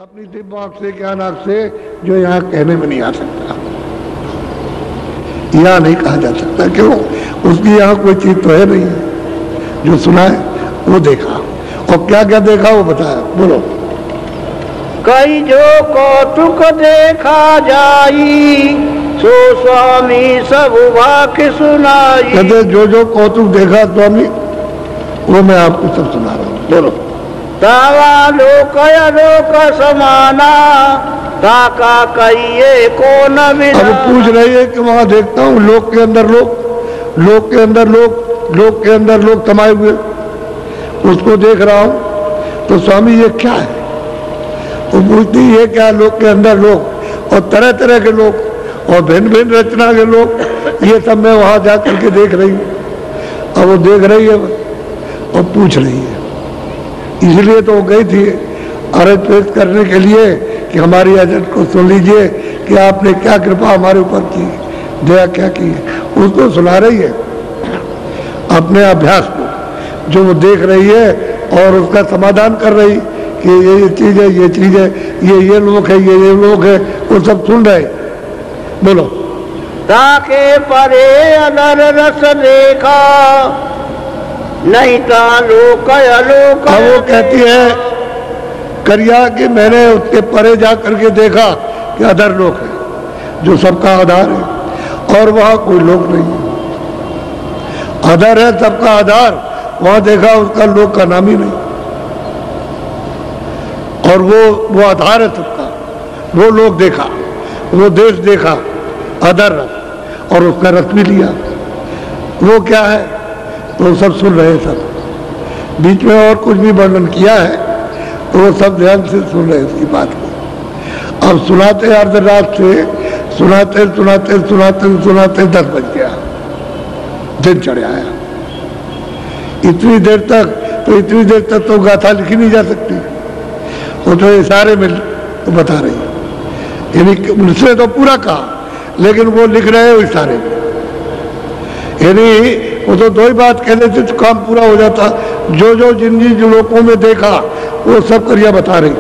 अपनी दिव्य आंख से ज्ञान आंख से जो यहाँ कहने में नहीं आ सकता, यहाँ नहीं कहा जा सकता। क्यों? उसकी यहाँ कोई चीज तो है नहीं, जो सुना है वो देखा, और क्या क्या देखा वो बताया। बोलो। कई जो कौतुक देखा जाई, सो स्वामी सब वाक्य सुनाई। कहते जो कौतुक देखा स्वामी वो मैं आपको सब सुना रहा हूँ। बोलो। तावा लोक अलोक समाना, ताका कहिए को न मिला। अब पूछ रही है कि वहां देखता हूँ लोक के अंदर लोक, लोक के अंदर लोक, लोक के अंदर लोक समाये हुए, उसको देख रहा हूँ। तो स्वामी ये क्या है? वो पूछती है क्या लोक के अंदर लोक, और तरह तरह के लोग, और भिन्न भिन्न रचना के लोग, ये सब मैं वहां जा करके देख रही हूँ। अब वो देख रही है और पूछ रही है, इसलिए तो वो गई थी अर्ज पेश करने के लिए कि हमारी अर्ज को सुन लीजिए कि आपने क्या कृपा हमारे ऊपर की, दया क्या की है। उसको सुना रही है अपने अभ्यास को, जो वो देख रही है, और उसका समाधान कर रही कि ये चीज है, ये चीज है, ये लोग है, ये लोग है, वो सब सुन रहे। बोलो। ताके परे अनर रस देखा, नहीं ता लोक अलोक। अब वो कहती है करिया कि मैंने उसके परे जा करके देखा कि अधर लोक है, जो सबका आधार है, और वहां कोई लोक नहीं है। अधर है सबका आधार, वहां देखा उसका लोक का नाम ही नहीं, और वो आधार है सबका, वो लोक देखा, वो देश देखा, अधर रस, और उसका रस भी लिया। वो क्या है? तो सब सुन रहे, सब बीच में और कुछ भी वर्णन किया है तो वो सब ध्यान से सुन रहे उसकी बात को। अब सुनाते अर्धरात से सुनाते सुनाते सुनाते सुनाते 10 बज गया, दिन चढ़ आया। इतनी देर तक तो गाथा लिखी नहीं जा सकती, वो तो इशारे में तो बता रही, यानी उसने तो पूरा कहा लेकिन वो लिख रहे हो इशारे में। यानी वो तो दो ही बात कहने से तो काम पूरा हो जाता। जो जिन जिन लोगों में देखा वो सब करिया बता रही,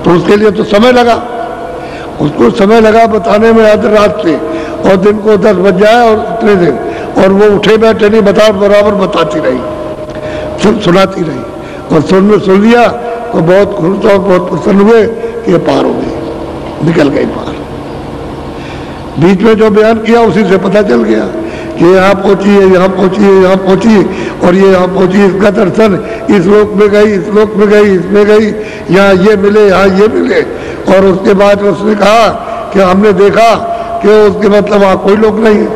तो उसके लिए तो समय लगा, उसको समय लगा बताने में आधी रात से, और दिन को 10 बज जाए और इतने दिन, और वो उठे बैठे नहीं, बराबर बताती रही, सुनाती रही, और सुन लिया तो बहुत खुश और बहुत प्रसन्न हुए कि ये पार हो गई, निकल गई पार। बीच में जो बयान किया उसी से पता चल गया कि यहाँ पहुंची है, यहाँ पहुंची है, यहाँ पहुंची, और ये यहाँ पहुंची, इसका दर्शन इस लोक में गई, इस लोक में गई, इसमें गई, यहाँ ये मिले, यहाँ ये मिले। और उसके बाद उसने कहा कि हमने देखा कि उसके मतलब वहाँ कोई लोक नहीं है,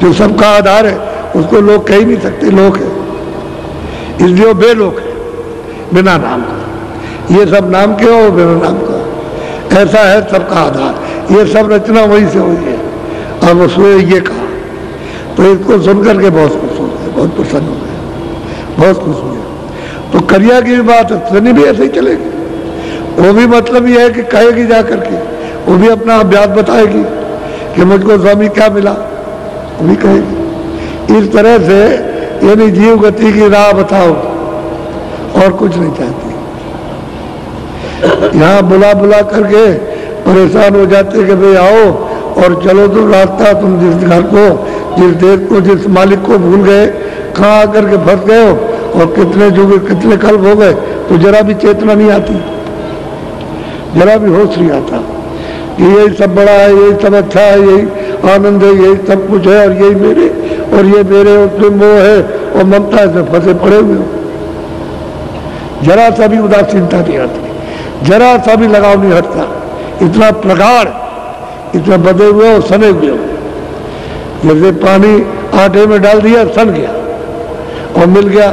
जो सबका आधार है उसको लोग कह ही नहीं सकते, लोक है, इसलिए वो बेलोक है, बिना नाम का। ये सब नाम के और बिना नाम का, ऐसा है सबका आधार। ये सब रचना वहीं से हुई है। अब उसने ये कहा तो इसको सुनकर के बहुत खुश हो गए, बहुत प्रसन्न हो गए, बहुत खुश हुए। तो करिया की भी बात सुनी भी ऐसे ही चलेगी, वो भी मतलब ये है कि कहेगी जा करके, वो भी अपना अभ्यास बताएगी कि मुझको स्वामी क्या मिला, वो भी कहेगी। इस तरह से यानी जीव गति की राह बताओ, और कुछ नहीं चाहती। यहाँ बुला करके परेशान हो जाते कि भाई आओ और चलो, तो रास्ता तुम जिस घर को, जिस देश को, जिस मालिक को भूल गए, कहाँ आकर के फंस गए हो, और कितने युग कितने कल्प हो गए, तो जरा भी चेतना नहीं आती, जरा भी होश नहीं आता कि यही सब बड़ा है, यही सब अच्छा है, यही आनंद है, यही सब कुछ है, और यही मेरे, और ये मेरे, उसमें मोह है और ममता है, इसमें फंसे पड़े हुए हो। जरा सा भी उदासीनता नहीं आती, जरा सा भी लगाव नहीं हटता, इतना प्रगाढ़, इतना बदे हुए और सने हुए हो। जैसे पानी आटे में डाल दिया, सन गया और मिल गया,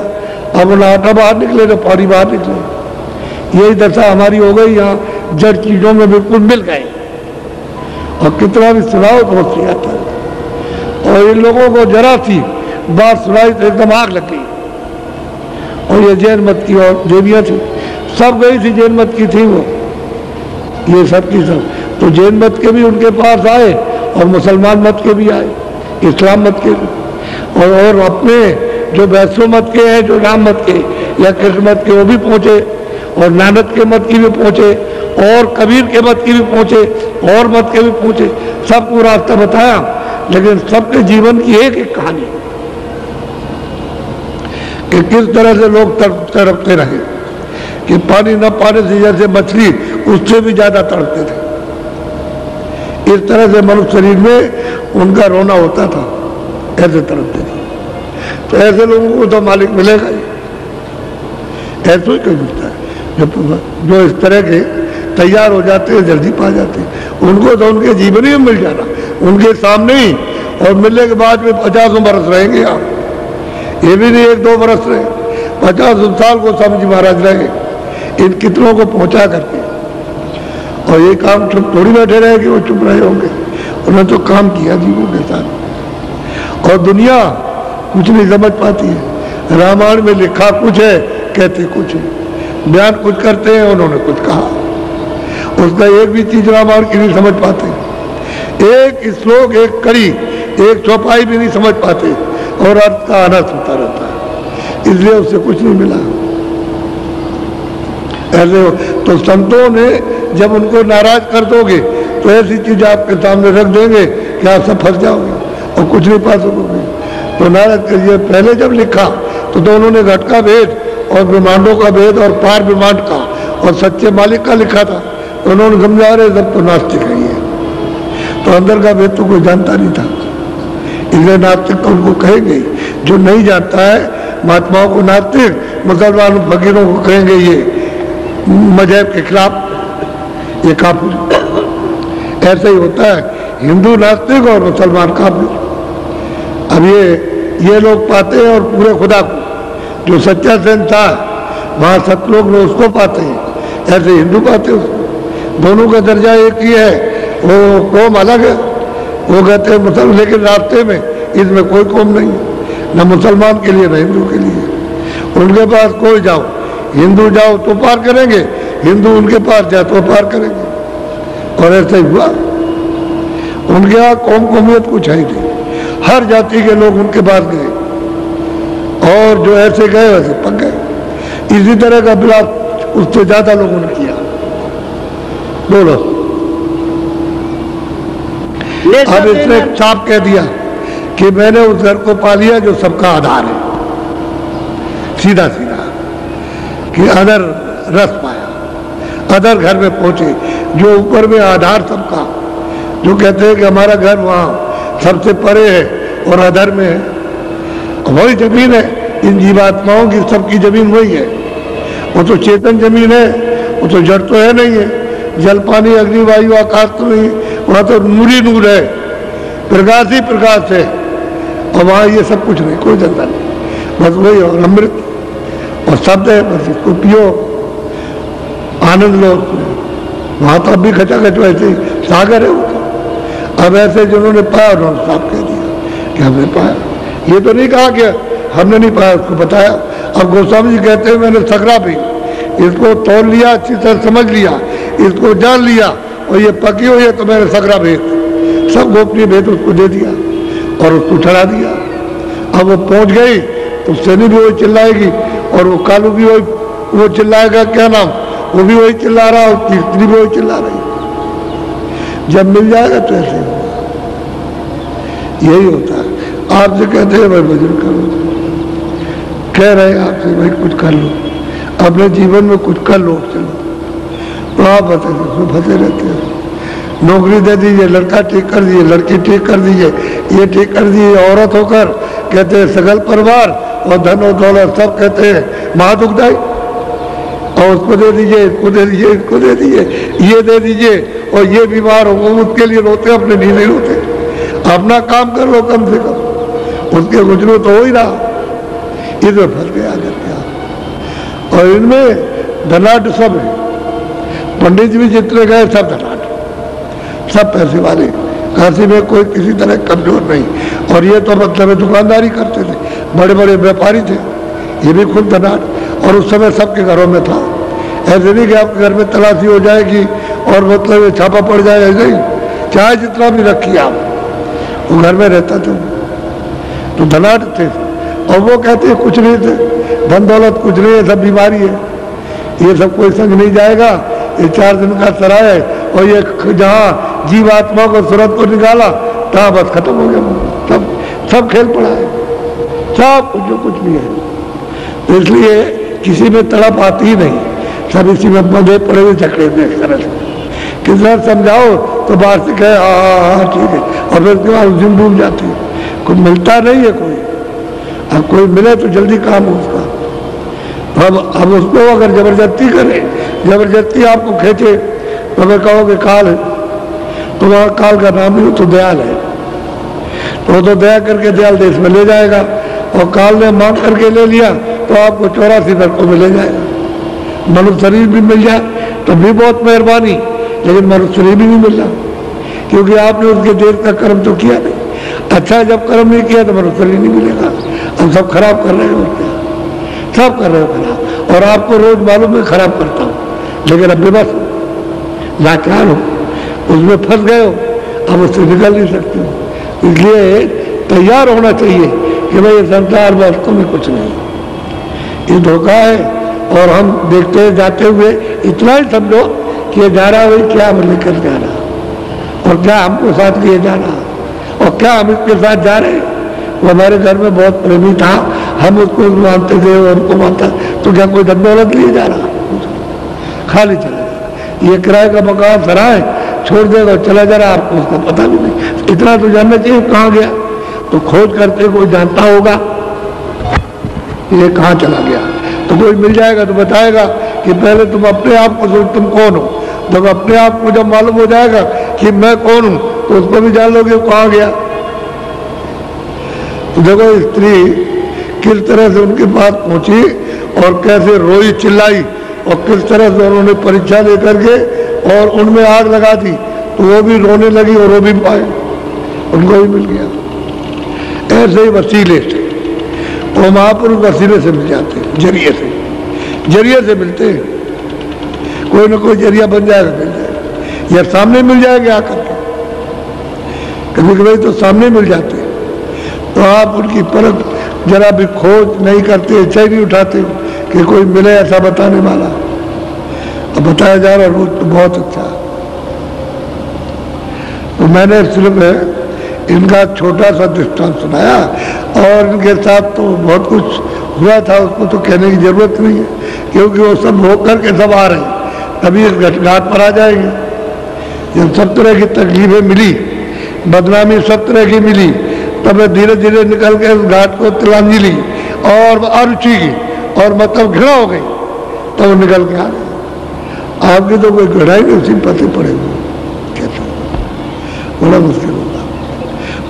अब ना आटा बाहर निकले तो पानी बाहर निकले। यही दशा हमारी हो गई, यहाँ जड़ चीजों में बिल्कुल मिल गए, और कितना भी सुनाओ तो नहीं आता। और इन लोगों को जरा सी बात सुनाई तो एकदम आग लग गई। और ये जैन मत की और देवियाँ थी, सब गई थी, जैन मत की थी वो, ये सब की सब। तो जैन मत के भी उनके पास आए, और मुसलमान मत के भी आए, इस्लाम मत के भी, और अपने जो वैष्णव मत के हैं, जो राम मत के या कृष्ण मत के, वो भी पहुंचे, और नानक के मत की भी पहुंचे, और कबीर के मत की भी पहुंचे, और मत के भी पहुंचे, सबको रास्ता बताया, लेकिन सबके जीवन की एक एक कहानी कि किस तरह से लोग तड़पते रहे, कि पानी न पाने से जैसे मछली उससे भी ज्यादा तड़पते थे, इस तरह से मनुष्य शरीर में उनका रोना होता था, ऐसे तड़पते थे। तो ऐसे लोगों को तो मालिक मिलेगा ही, ऐसा ही कोई मिलता है जो इस तरह के तैयार हो जाते हैं, जल्दी पा जाते हैं, उनको तो उनके जीवन ही में मिल जाना, उनके सामने ही, और मिलने के बाद में 50 बरस रहेंगे आप, ये भी नहीं 1-2 बरस रहे, 50 साल को समझी महाराज रहे इन कितनों को पहुंचा करके। और ये काम चुप थोड़ी बैठे रहे कि वो चुप रहे होंगे, उन्होंने तो काम किया जीवों के साथ। और दुनिया कुछ नहीं समझ पाती है, रामायण में लिखा कुछ है, कहते कुछ है, बयान कुछ करते हैं, उन्होंने कुछ कहा, उसका एक भी चीज रामायण की नहीं समझ पाते, एक श्लोक, एक कड़ी, एक चौपाई भी नहीं समझ पाते, और अर्थ का अनर्थ होता रहता है, इसलिए उससे कुछ नहीं मिला। ऐसे तो संतों ने जब उनको नाराज कर दोगे तो ऐसी चीज आपके सामने रख देंगे कि आप सब फंस जाओगे और कुछ नहीं पा सकोगे। तो नाराज करिए, पहले जब लिखा तो उन्होंने घट का भेद और ब्रह्मांडों का भेद और पार ब्रह्मांड का और सच्चे मालिक का लिखा था, तो उन्होंने समझा रहे सब तो नास्तिक है ये, तो अंदर का भेद तो कोई जानता नहीं था, इसलिए नास्तिक तो उनको कहेंगे, जो नहीं जानता है महात्माओं को नास्तिक, मुसलमान फकीरों को कहेंगे ये मजहब के खिलाफ, ये काफिर। ऐसा ही होता है, हिंदू नास्तिक और मुसलमान काफिर। अब ये लोग पाते हैं और पूरे खुदा को, जो सच्चा संसार वहाँ सतलोक में उसको पाते हैं, ऐसे हिंदू पाते हैं उसको, दोनों का दर्जा एक ही है, वो कौम अलग है, वो कहते हैं मुसलमान, लेकिन रास्ते में इसमें कोई कौम नहीं, न मुसलमान के लिए न हिंदू के लिए, उनके पास कोई जाओ, हिंदू जाओ तो पार करेंगे, हिंदू उनके पास जाए तो पार करेंगे, और ऐसा ही हुआ। उनके यहाँ कौम कौमियत कुछ है ही नहीं, हर जाति के लोग उनके पास गए, और जो ऐसे गए वैसे पक गए। इसी तरह का विलास उससे ज्यादा लोगों ने किया। बोलो, अब इसने साफ कह दिया कि मैंने उस घर को पा लिया जो सबका आधार है, सीधा सीधा, कि अदर रस पाया, अदर घर में पहुंचे, जो ऊपर में आधार सबका, जो कहते हैं कि हमारा घर वहाँ सबसे परे है और अदर में है, वही जमीन है, इन जीवात्माओं की सबकी जमीन वही है, वो तो चेतन जमीन है, वो तो जड़ तो है नहीं है, जल पानी अग्नि वायु आकाश तो नहीं, वहाँ तो नूर ही नूर है, प्रकाश ही प्रकाश है, और वहाँ ये सब कुछ नहीं, कोई धंधा नहीं, बस वही और अमृत और शब्द है, बस इसको पियो, आनंद लो। वहाँ तो अब भी खचाखच वैसे ही सागर है वो तो। अब ऐसे जिन्होंने पाया उन्होंने साफ कह दिया कि हमने पाया, ये तो नहीं कहा कि हमने नहीं पाया, उसको बताया। अब गोस्वामी जी कहते हैं मैंने सकरा भी इसको तोड़ लिया, अच्छी तरह समझ लिया, इसको जान लिया, और ये पकी हुई है, तो मैंने सकरा भेद, सब गोपनीय भेद उसको दे दिया और उसको चढ़ा दिया। अब वो पहुंच गई तो सैनी भी वही चिल्लाएगी, और वो कालू भी वही वो चिल्लाएगा, क्या नाम, वो भी वही चिल्ला रहा, और तीसरी भी वही चिल्ला रही। जब मिल जाएगा तो ऐसे यही होता है। आपसे कहते हैं भाई भजन करो, कह रहे हैं आपसे भाई कुछ कर लो, अपने जीवन में कुछ कर लो, चलो, तो आप बताइए फंसे रहते हैं। नौकरी दे दीजिए, लड़का ठीक कर दीजिए, लड़की ठीक कर दीजिए, ये ठीक कर दीजिए, औरत होकर कहते हैं सगल परिवार और धन और दौलत सब कहते हैं महादुखदायी, और उसको दे दीजिए, इसको दे दीजिए, इसको दे दीजिए, ये दे दीजिए, और ये बीमार हो वो उसके लिए रोते, अपने लिए नहीं रोते। अपना काम कर लो कम से कम, उसके गुजरो तो हो ही रहा, इधर फंस गया करके। और इनमें धनाढ़ सब है, पंडित जी भी जितने गए सब धनाढ़, सब पैसे वाले, काशी में कोई किसी तरह कमजोर नहीं। और ये तो मतलब दुकानदारी करते थे, बड़े बड़े व्यापारी थे, ये भी खुद धनाढ़, और उस समय सबके घरों में था। ऐसे नहीं कि आपके घर में तलाशी हो जाएगी और मतलब छापा पड़ जाएगा, ऐसे ही चाहे जितना भी रखिए आप, वो घर में रहता था, तो धनाढ़ थे। और वो कहते हैं कुछ नहीं थे, धन दौलत कुछ नहीं है, सब बीमारी है, ये सब कोई संग नहीं जाएगा, ये 4 दिन का सराय है। और ये जहाँ जीवात्मा को सूरत को निकाला तहाँ बस खत्म हो गया, सब खेल पड़ा है, सब कुछ जो कुछ भी है। तो इसलिए किसी में तड़प आती ही नहीं, सब इसी में बंधे पड़े हुए झकड़े में एक तरह से। कितना समझाओ तो बाहर से कहे हाँ ठीक है, और फिर उसके बाद उस दिन डूब जाते हैं। कोई मिलता नहीं है कोई, अब कोई मिले तो जल्दी काम हो उसका। अब उसको अगर जबरदस्ती करे, जबरदस्ती आपको खींचे, तो मैं कहोगे काल है, तो वहाँ काल का नाम ही तो दयाल है, तो वो तो दया करके दयाल देश में ले जाएगा। और काल ने मांग करके ले लिया तो आपको 84 नरकों में ले जाएगा। मनुष्य शरीर भी मिल जाए तो भी बहुत मेहरबानी, लेकिन मनुष्य शरीर भी नहीं मिल रहा, क्योंकि आपने उसके देश का कर्म तो किया नहीं। अच्छा जब कर्म नहीं किया तो मनुष्य शरीर नहीं मिलेगा। हम सब खराब कर रहे हो, क्या सब कर रहे हो खराब, और आपको रोज मालूम है खराब करता हूँ, लेकिन अब बेबस हो, लाचार हो, उसमें फंस गए हो, अब उससे निकल नहीं सकते हो। इसलिए तैयार होना चाहिए कि भाई ये संसार वास्तव में कुछ नहीं, ये धोखा है। और हम देखते जाते हुए इतना ही समझो कि ये जा रहा है, क्या हम लेकर जा रहा, और क्या हमको साथ लिए जा रहा, और क्या हम इसके साथ जा रहे हैं। वो हमारे घर में बहुत प्रेमी था, हम उसको मानते थे और उनको मानता, तो क्या कोई धन दौलत लिए जा रहा, खाली चला जा। ये किराए का मकान सराय छोड़ देगा, चला जा रहा, आपको उसका पता भी नहीं। इतना तो जानना चाहिए कहाँ गया, तो खोज करते कोई जानता होगा ये कहाँ चला गया, तो कोई मिल जाएगा तो बताएगा कि पहले तुम अपने आप को सोच तुम कौन हो। जब अपने आप को जब मालूम हो जाएगा कि मैं कौन हूं, तो उसको भी जान लोगे कहाँ गया। तो देखो स्त्री किस तरह से उनके पास पहुंची और कैसे रोई चिल्लाई, और किस तरह से उन्होंने परीक्षा लेकर के और उनमें आग लगा दी, तो वो भी रोने लगी और वो भी पाए, उनको भी मिल गया। ऐसे ही वसीले से वो महापुरुष वसीले से मिल जाते हैं, जरिए से मिलते हैं। कोई ना कोई जरिया बन जाएगा, मिल जाएगा, या सामने मिल जाएगा आकर के, कभी कभी तो सामने मिल जाते हैं। तो आप उनकी परख जरा भी खोज नहीं करते, इच्छा ही नहीं उठाते कि कोई मिले ऐसा बताने वाला। अब बताया जा रहा है वो तो बहुत अच्छा। तो मैंने सिर्फ इनका छोटा सा दृष्टांत सुनाया, और इनके साथ तो बहुत कुछ हुआ था, उसको तो कहने की जरूरत नहीं है, क्योंकि वो सब होकर के सब आ रहे हैं, तभी इस घाट पर आ जाएंगे। जब सब तरह की तकलीफें मिली, बदनामी सब तरह की मिली, तब धीरे धीरे निकल के उस घाट को तिलांजी ली और अरुचि की, और मतलब घृणा हो गई, तब वो निकल के आ गए। आपकी तो कोई घृणा ही नहीं, उसी पते पड़े हुए, कैसे बड़ा मुश्किल होता।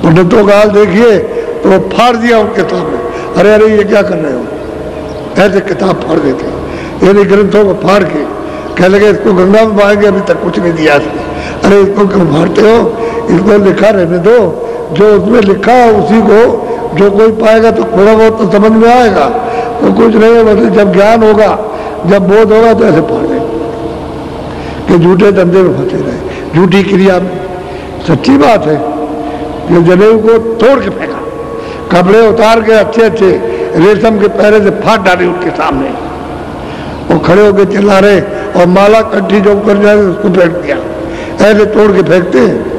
पंडितों का हाल देखिए, तो वो फाड़ दिया उनके सामने, अरे अरे ये क्या कर रहे हो, ऐसे किताब फाड़ देते, ये ग्रंथों को फाड़ के कह लगे इसको गंगा में बहाएंगे, अभी तक कुछ नहीं दिया इसने। अरे इसको क्यों फाड़ते हो, इसको लिखा रहने दो, जो उसमें लिखा है उसी को जो कोई पाएगा तो थोड़ा बहुत तो समझ में आएगा, तो कुछ नहीं है। मतलब जब ज्ञान होगा, जब बोध होगा, तो ऐसे फाड़ देंगे कि झूठे धंधे में फंसे रहे, झूठी क्रिया में। सच्ची बात है, जो जनेऊ को तोड़ के फेंका, कपड़े उतार के अच्छे अच्छे रेशम के पैरे से फाड़ डाले उनके सामने, वो खड़े होकर चिल्ला रहे, और माला कंठी जो कर जाए उसको फेंक दिया, ऐसे तोड़ के फेंकते हैं।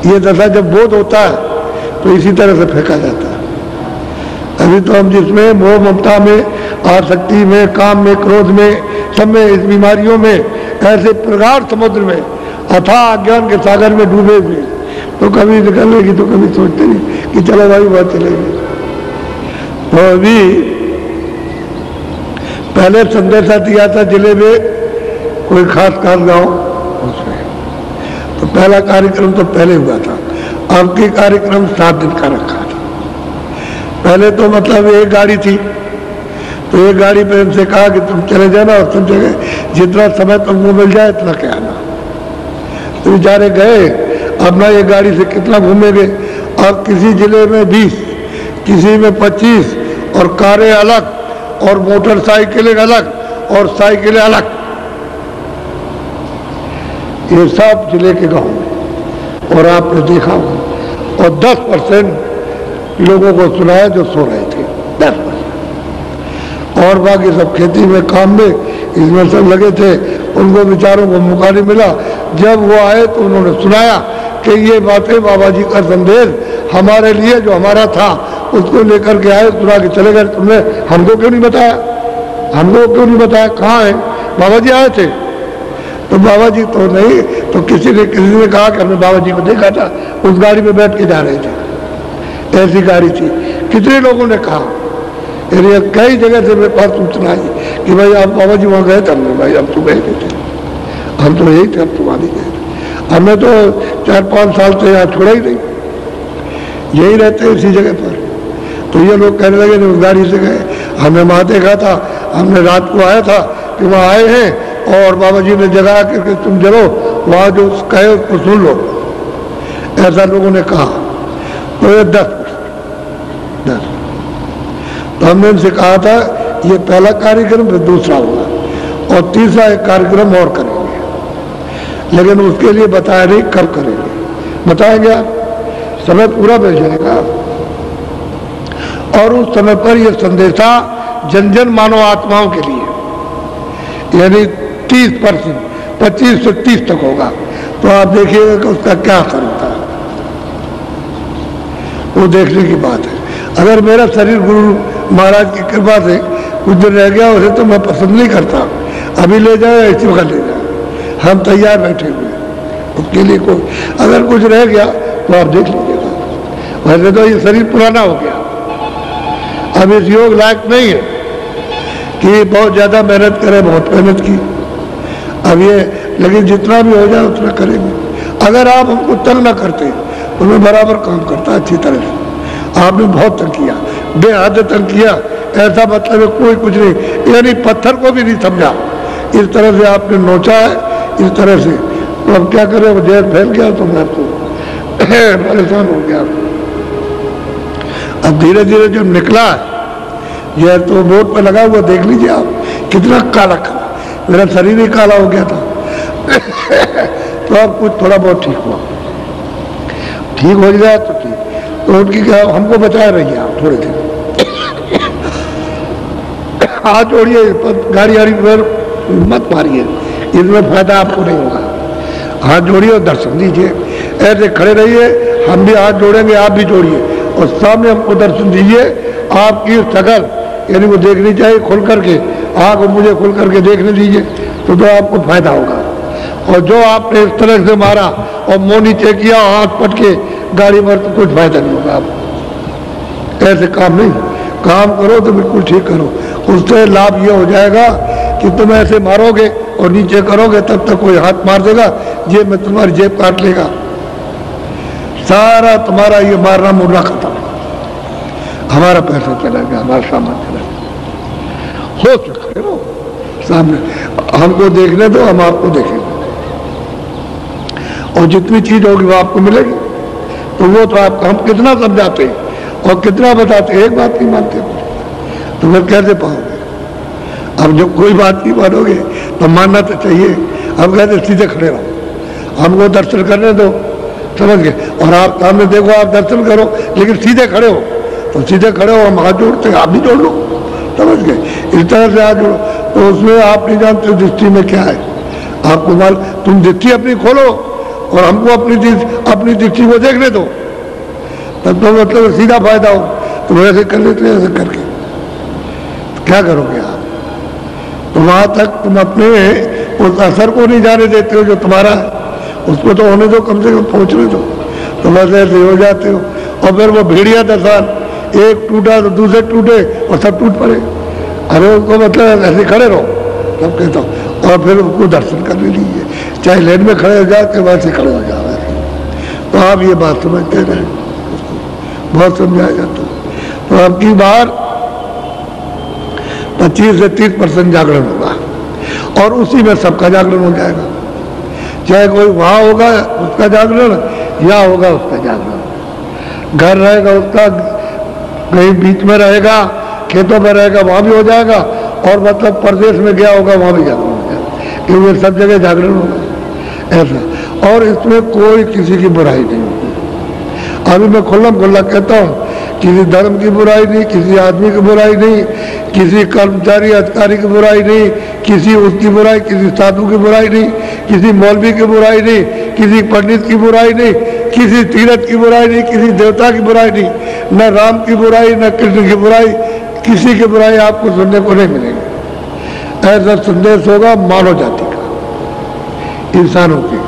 ये दशा जब बोध होता है तो इसी तरह से फेंका जाता है। अभी तो हम जिसमें मोह ममता में, आसक्ति में, काम में, क्रोध में, सब में, इस बीमारियों में, ऐसे प्रगाढ़ समुद्र में, अथाह अज्ञान के सागर में डूबे हुए, तो कभी निकलेगी तो कभी सोचते नहीं कि चलो भाई बहुत चलेगी। तो अभी पहले संदेशा दिया था जिले में कोई खास गांव, उसमें तो पहला कार्यक्रम तो पहले हुआ था, अब की कार्यक्रम 7 दिन का रखा था। पहले तो मतलब एक गाड़ी थी, तो एक गाड़ी पे इनसे कहा कि तुम चले जाना और सब जगह जितना समय तुमको मिल जाए इतना क्या आना। तो बेचारे गए, अब ना ये गाड़ी से कितना घूमेंगे। अब किसी जिले में 20, किसी में 25, और कारें अलग, और मोटरसाइकिलें अलग, और साइकिलें अलग, ये सब जिले के गांव में। और आपने देखा होगा, और 10% लोगों को सुनाया जो सो रहे थे, 10%। और बाकी सब खेती में, काम में, इसमें सब लगे थे। उनको बेचारों को मौका नहीं मिला। जब वो आए तो उन्होंने सुनाया कि ये बातें बाबा जी का संदेश हमारे लिए जो हमारा था उसको लेकर के आए, सुना के चले गए। तुमने हमको क्यों नहीं बताया, हमको क्यों नहीं बताया, कहाँ है बाबा जी आए थे? तो बाबा जी तो नहीं, तो किसी ने कहा कि हमने बाबा जी को देखा था, उस गाड़ी में बैठ के जा रहे थे, ऐसी गाड़ी थी। कितने लोगों ने कहा, कई जगह से मेरे पास सूचना आई कि भाई आप बाबा जी वहाँ गए थे। हमने भाई हम तो गए थे, हम तो यही थे, हम तो वहाँ नहीं गए थे। हमें तो 4-5 साल से यहाँ छोड़ा ही नहीं, यही रहते इसी जगह पर। तो ये लोग कहने लगे उस गाड़ी से गए, हमने वहाँ देखा था, हमने रात को आया था कि वहाँ आए हैं और बाबा जी ने जगा करके तुम चलो वहाँ जो कहे उसको सुन लो, ऐसा लोगों ने कहा। तो ये 10 तो हमने इनसे कहा था ये पहला कार्यक्रम, फिर दूसरा होगा और तीसरा एक कार्यक्रम और करेंगे, लेकिन उसके लिए बताया नहीं कब करेंगे। बताएंगे आप, समय पूरा मिल जाएगा और उस समय पर यह संदेशा जन जन मानव आत्माओं के लिए, यानी 30%, 25 से 30 तक होगा। तो आप देखिएगा कि उसका क्या असर होता है, वो देखने की बात है। अगर मेरा शरीर गुरु महाराज की कृपा से कुछ दिन रह गया, उसे तो मैं पसंद नहीं करता, अभी ले जाए इसी वक्त ले जाए, हम तैयार बैठे हुए उसके लिए। कोई अगर कुछ रह गया तो आप देख लीजिएगा। वैसे तो ये शरीर पुराना हो गया, अब इस योग लायक नहीं है कि बहुत ज़्यादा मेहनत करें। बहुत मेहनत की अब ये, लेकिन जितना भी हो जाए उतना करेंगे। अगर आप हमको तंग ना करते तो मैं बराबर काम करता अच्छी तरह से। आपने बहुत तंग किया, बेहद तंग किया, ऐसा मतलब है कोई कुछ नहीं, यानी पत्थर को भी नहीं समझा। इस तरह से आपने नोचा है, इस तरह से। तो अब क्या करें, वो जहर फैल गया तो मैं आपको परेशान हो गया। अब धीरे धीरे जब निकला यह तो बोर्ड पर लगा हुआ, देख लीजिए आप कितना काला काला, मेरा शरीर ही काला हो गया था। तो अब कुछ थोड़ा बहुत ठीक हुआ, ठीक हो गया तो ठीक। तो उनकी क्या, हमको बचा रही आप थोड़े दिन, हाथ जोड़िए, गाड़ी आड़ी पर मत मारिए, इसमें फायदा आपको नहीं होगा। हाथ जोड़िए और दर्शन दीजिए, ऐसे खड़े रहिए, हम भी हाथ जोड़ेंगे, आप भी जोड़िए और सामने हमको दर्शन दीजिए। आपकी शकल यानी वो देखनी चाहिए खुल करके, आँख मुझे खुल करके देखने दीजिए, तो आपको फायदा होगा। और जो आपने इस तरह से मारा और मुंह नीचे किया, हाथ पटके गाड़ी पर, तो कुछ फायदा नहीं होगा। आप ऐसे काम नहीं, काम करो तो बिल्कुल ठीक करो। उससे लाभ ये हो जाएगा कि तुम ऐसे मारोगे और नीचे करोगे तब तक कोई हाथ मार देगा, जेब में तुम्हारी जेब काट लेगा, सारा तुम्हारा ये मारना मुर्रा खत्म, हमारा पैसा चला गया, हमारा सामान चला गया। हो चुका है वो सामने, हमको देखने दो, हम आपको देखेंगे और जितनी चीज होगी वो आपको मिलेगी। तो वो तो आपको हम कितना समझाते हैं और कितना बताते हैं, एक बात नहीं मानते तो फिर कैसे पाओगे? अब जब कोई बात नहीं मानोगे तो मानना तो चाहिए। हम कहते सीधे खड़े रहो, हमको दर्शन करने दो, समझ गए? और आप सामने देखो, आप दर्शन करो, लेकिन सीधे खड़े हो, तो सीधे खड़े हो, हम हाथ जोड़ते हैं, आप भी जोड़ लो, समझ गए? इस तरह से हाथ जोड़ो। तो उसमें आप नहीं जानते दृष्टि में क्या है, आपको माल, तुम दृष्टि अपनी खोलो और हमको अपनी दृष्टि को देखने दो, तब तो मतलब सीधा फायदा हो। तो वैसे कर लेते हैं, ऐसे करके तो क्या करोगे आप? तो वहां तक तुम अपने उस असर को नहीं जाने देते हो जो तुम्हारा है, उसको तो होने दो, कम से कम पहुंचने दो। तो बस ऐसे हो जाते हो और फिर वो भेड़िया दसान, एक टूटा तो दूसरे टूटे और सब टूट पड़े। अरे उसको मतलब ऐसे खड़े रहो, सब कहता हूँ, और फिर उसको दर्शन करने लीजिए, चाहे लेन में खड़े हो जाओ, के वैसे खड़े हो जाओ। तो आप ये बात समझते रहे, उसको बहुत समझाया जाता। तो अब की बार 25 से 30% जागरण होगा और उसी में सबका जागरण हो जाएगा। चाहे कोई वहाँ होगा उसका जागरण या होगा उसका जागरण, घर रहेगा उसका, कहीं बीच में रहेगा, खेतों में रहेगा, वहाँ भी हो जाएगा, और मतलब प्रदेश में गया होगा वहाँ भी जागरण हो जाएगा, क्योंकि सब जगह जागरण होगा ऐसा। और इसमें कोई किसी की बुराई नहीं होगी। अभी मैं खुल्लम खुल्ला कहता हूँ, किसी धर्म की बुराई नहीं, किसी आदमी की बुराई नहीं, किसी कर्मचारी अधिकारी की बुराई नहीं, किसी उसकी बुराई, किसी साधु की बुराई नहीं, किसी मौलवी की बुराई नहीं, किसी पंडित की बुराई नहीं, किसी तीर्थ की बुराई नहीं, किसी देवता की बुराई नहीं, न राम की बुराई न कृष्ण की बुराई, किसी की बुराई आपको सुनने को नहीं मिलेगी। ऐसा संदेश होगा मानव जाति का, इंसानों की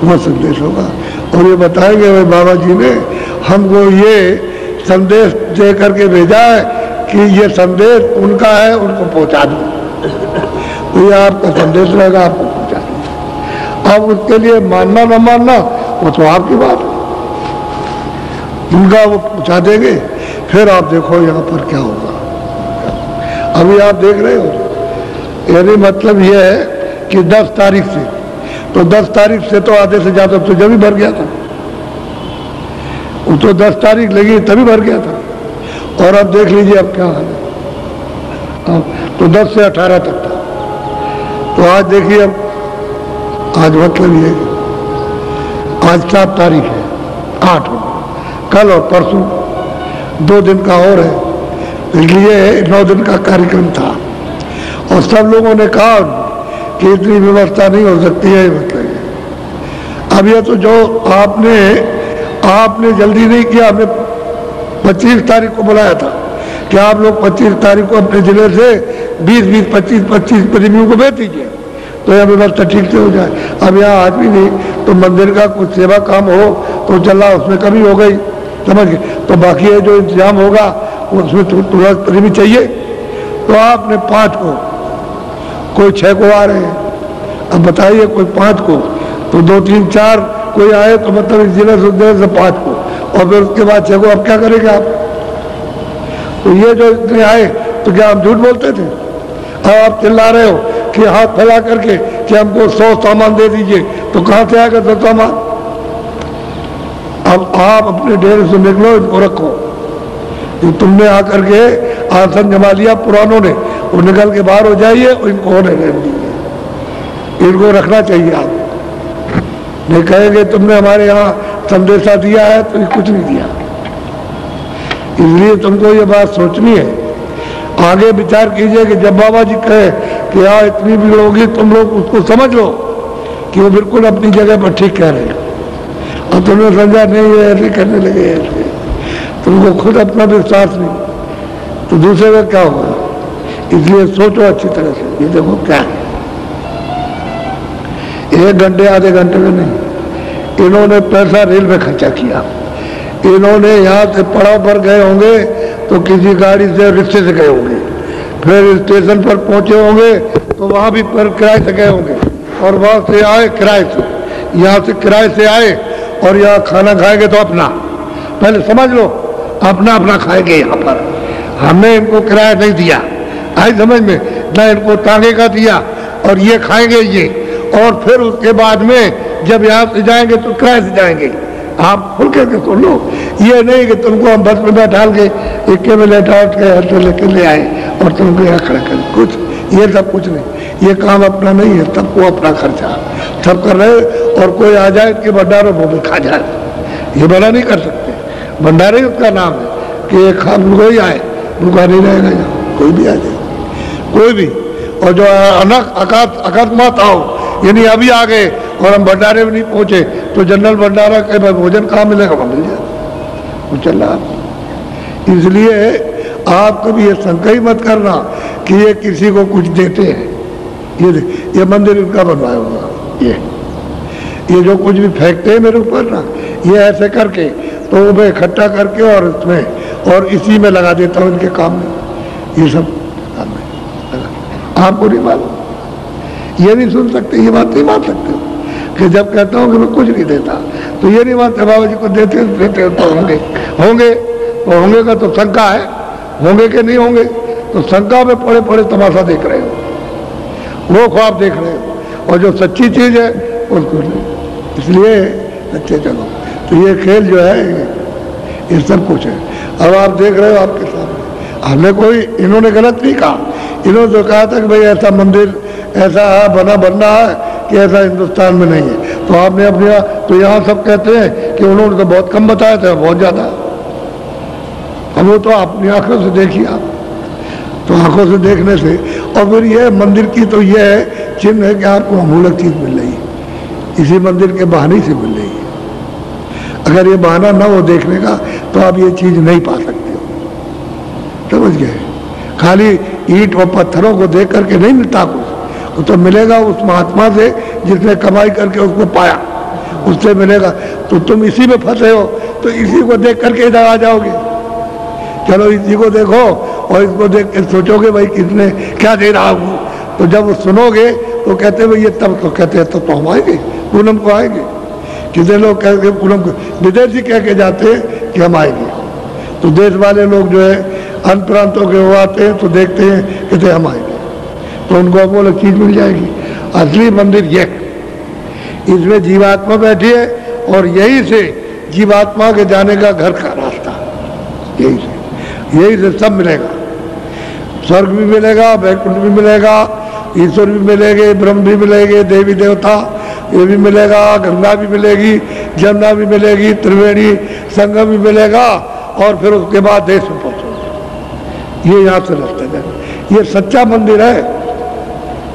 वह संदेश होगा। और ये बताएंगे भाई बाबा जी ने हमको ये संदेश दे करके भेजा है कि ये संदेश उनका है, उनको पहुंचा दो। तो ये आपका संदेश रहेगा, आपको पहुंचा दो। अब उसके लिए मानना न मानना वो तो आपकी बात है, उनका वो पहुंचा देंगे। फिर आप देखो यहाँ पर क्या होगा। अभी आप देख रहे हो, यानी मतलब ये है कि 10 तारीख से, तो 10 तारीख से तो आधे से ज़्यादा तो जब ही भर गया था, वो तो 10 तारीख लगी तभी भर गया था। और अब देख लीजिए अब क्या हाल है। अब तो 10 से 18 तक था, तो आज देखिए अब आज मतलब ये आज 7 तारीख है, 8 कल और परसों 2 दिन का और है, इसलिए 9 दिन का कार्यक्रम था। और सब लोगों ने कहा कि इतनी व्यवस्था नहीं हो सकती है, मतलब अब ये तो जो आपने जल्दी नहीं किया। हमें 25 तारीख को बुलाया था कि आप लोग 25 तारीख को अपने जिले से 20-20, 25-25 प्रेमियों को भेज दीजिए तो यह व्यवस्था ठीक से हो जाए। अब यहाँ आदमी नहीं, तो मंदिर का कुछ सेवा काम हो तो चला, उसमें कमी हो गई, समझ गए। तो बाकी है जो इंतजाम होगा उसमें तुरंत प्रेमी चाहिए। तो आपने 5 को, कोई 6 को आ रहे हैं, अब बताइए कोई 5 को, तो 2, 3, 4 कोई आए तो मतलब इस जिले से 5 को, और फिर उसके बाद 6 को। अब क्या करेंगे आप? तो ये जो इतने आए तो क्या हम झूठ बोलते थे? अब आप चिल्ला रहे हो कि हाथ फैला करके कि हमको 100 सामान दे दीजिए, तो कहाँ से आएगा 100 सामान? अब आप अपने डेरे से निकलो, इनको रखो। तो तुमने आकर के आसन जमा लिया पुरानों ने, वो निकल के बाहर हो जाइए और इनको होने दीजिए, इनको रखना चाहिए। आप नहीं कहेंगे तुमने हमारे यहाँ संदेशा दिया है तो कुछ नहीं दिया। इसलिए तुमको ये बात सोचनी है, आगे विचार कीजिए कि जब बाबा जी कहे कि यहाँ इतनी भीड़ होगी, तुम लोग उसको समझ लो कि वो बिल्कुल अपनी जगह पर ठीक कह रहे हैं, और तुमने समझा नहीं ये ऐसे करने लगे, ऐसे तुमको खुद अपना विश्वास नहीं, तो दूसरे का क्या होगा? इसलिए सोचो अच्छी तरह से। ये देखो क्या है, 1 घंटे आधे घंटे में नहीं, इन्होंने पैसा रेल में खर्चा किया। इन्होंने यहाँ से पड़ाव पर गए होंगे तो किसी गाड़ी से, रिक्शे से गए होंगे, फिर स्टेशन पर पहुंचे होंगे तो वहाँ भी पर किराए से गए होंगे, और वहाँ से आए किराए से, यहाँ से किराए से आए और यहाँ खाना खाएंगे तो अपना, पहले समझ लो अपना अपना खाएंगे। यहाँ पर हमने इनको किराया नहीं दिया, आई समझ में, न इनको तांगे का दिया, और ये खाएंगे ये, और फिर उसके बाद में जब यहाँ से जाएंगे तो किराए से जाएंगे। आप खुल करके सुन लो, ये नहीं कि तुमको हम बस में बैठा के इक्के में लेटा उठ के तो लेके ले आए और तुमको यहाँ खड़ा कर, कुछ ये सब कुछ नहीं। ये काम अपना नहीं है, सबको अपना खर्चा सब कर रहे, और कोई आ जाए कि भंडारा वो भी खा जाए, ये बड़ा नहीं कर सकते। भंडारा ही उसका नाम है कि एक कोई आए भूखा नहीं रहेगा, यहाँ कोई भी आ जाए, कोई भी। और जो अकस्मात आओ, यानी अभी आ गए और हम भंडारे में नहीं पहुंचे, तो जनरल भंडारा के भाई भोजन कहाँ मिलेगा? वहाँ मिल जाए, वो चल रहा। इसलिए आप कभी ये शंका ही मत करना कि ये किसी को कुछ देते हैं। ये मंदिर इनका बनवाया होगा, ये जो कुछ भी फेंकते हैं मेरे ऊपर ना, ये ऐसे करके तो मैं इकट्ठा करके और इसमें और इसी में लगा देता हूँ, इनके काम में, ये सब काम में। आपको नहीं मालूम, ये नहीं सुन सकते, ये बात नहीं मान सकते कि जब कहता हूँ कि मैं कुछ नहीं देता तो ये नहीं मानते बाबा जी को देते तो होंगे का तो शंका है, होंगे कि नहीं होंगे, तो शंका में पड़े पड़े तमाशा देख रहे हो, वो ख्वाब देख रहे हो, और जो सच्ची चीज है उसको नहीं। इसलिए अच्छे चलो, तो ये खेल जो है ये सब कुछ है। अब आप देख रहे हो आपके सामने, हमने कोई, इन्होंने गलत नहीं कहा, इन्होंने तो कहा था कि भाई ऐसा मंदिर ऐसा बनना है कि ऐसा हिंदुस्तान में नहीं है। तो आपने अपने, तो यहाँ सब कहते हैं कि उन्होंने तो बहुत कम बताया था, बहुत ज़्यादा। अब वो तो अपनी आंखों से देखिए आप, तो आंखों से देखने से, और फिर यह मंदिर की तो यह है चिन्ह है कि आपको अमूलक चीज मिल रही है, इसी मंदिर के बहाने से मिल रही है। अगर ये बहाना ना हो देखने का तो आप ये चीज नहीं पा सकते हो, समझ गए। खाली ईंट और पत्थरों को देख करके नहीं मिलता कुछ, वो तो मिलेगा उस महात्मा से जिसने कमाई करके उसको पाया, उससे मिलेगा। तो तुम इसी में फंसे हो तो इसी को देख करके इधर आ जाओगे। चलो इसी को देखो और इसको देख के सोचोगे भाई किसने क्या दे रहा हूँ, तो जब वो सुनोगे तो कहते भाई ये तब तो कहते हैं तो हम आएंगे, पूनम को आएंगे। कितने लोग कह के पूनम को, विदेशी कह के जाते हैं कि हम आएंगे, तो देश वाले लोग जो है अन्य प्रांतों के वो आते हैं तो देखते हैं कहते हम आएंगे, तो उनको वो लोग चीज मिल जाएगी। असली मंदिर ये, इसमें जीवात्मा बैठी है और यही से जीवात्मा के जाने का घर का रास्ता, यही से सब मिलेगा। स्वर्ग भी मिलेगा, वैकुंठ भी मिलेगा, ईश्वर भी मिलेंगे, ब्रह्म भी मिलेंगे, देवी देवता ये भी मिलेगा, गंगा भी मिलेगी, जमुना भी मिलेगी, त्रिवेणी संगम भी मिलेगा, और फिर उसके बाद देश में पहुंचोगे। ये यहाँ से रास्ते हैं, ये सच्चा मंदिर है।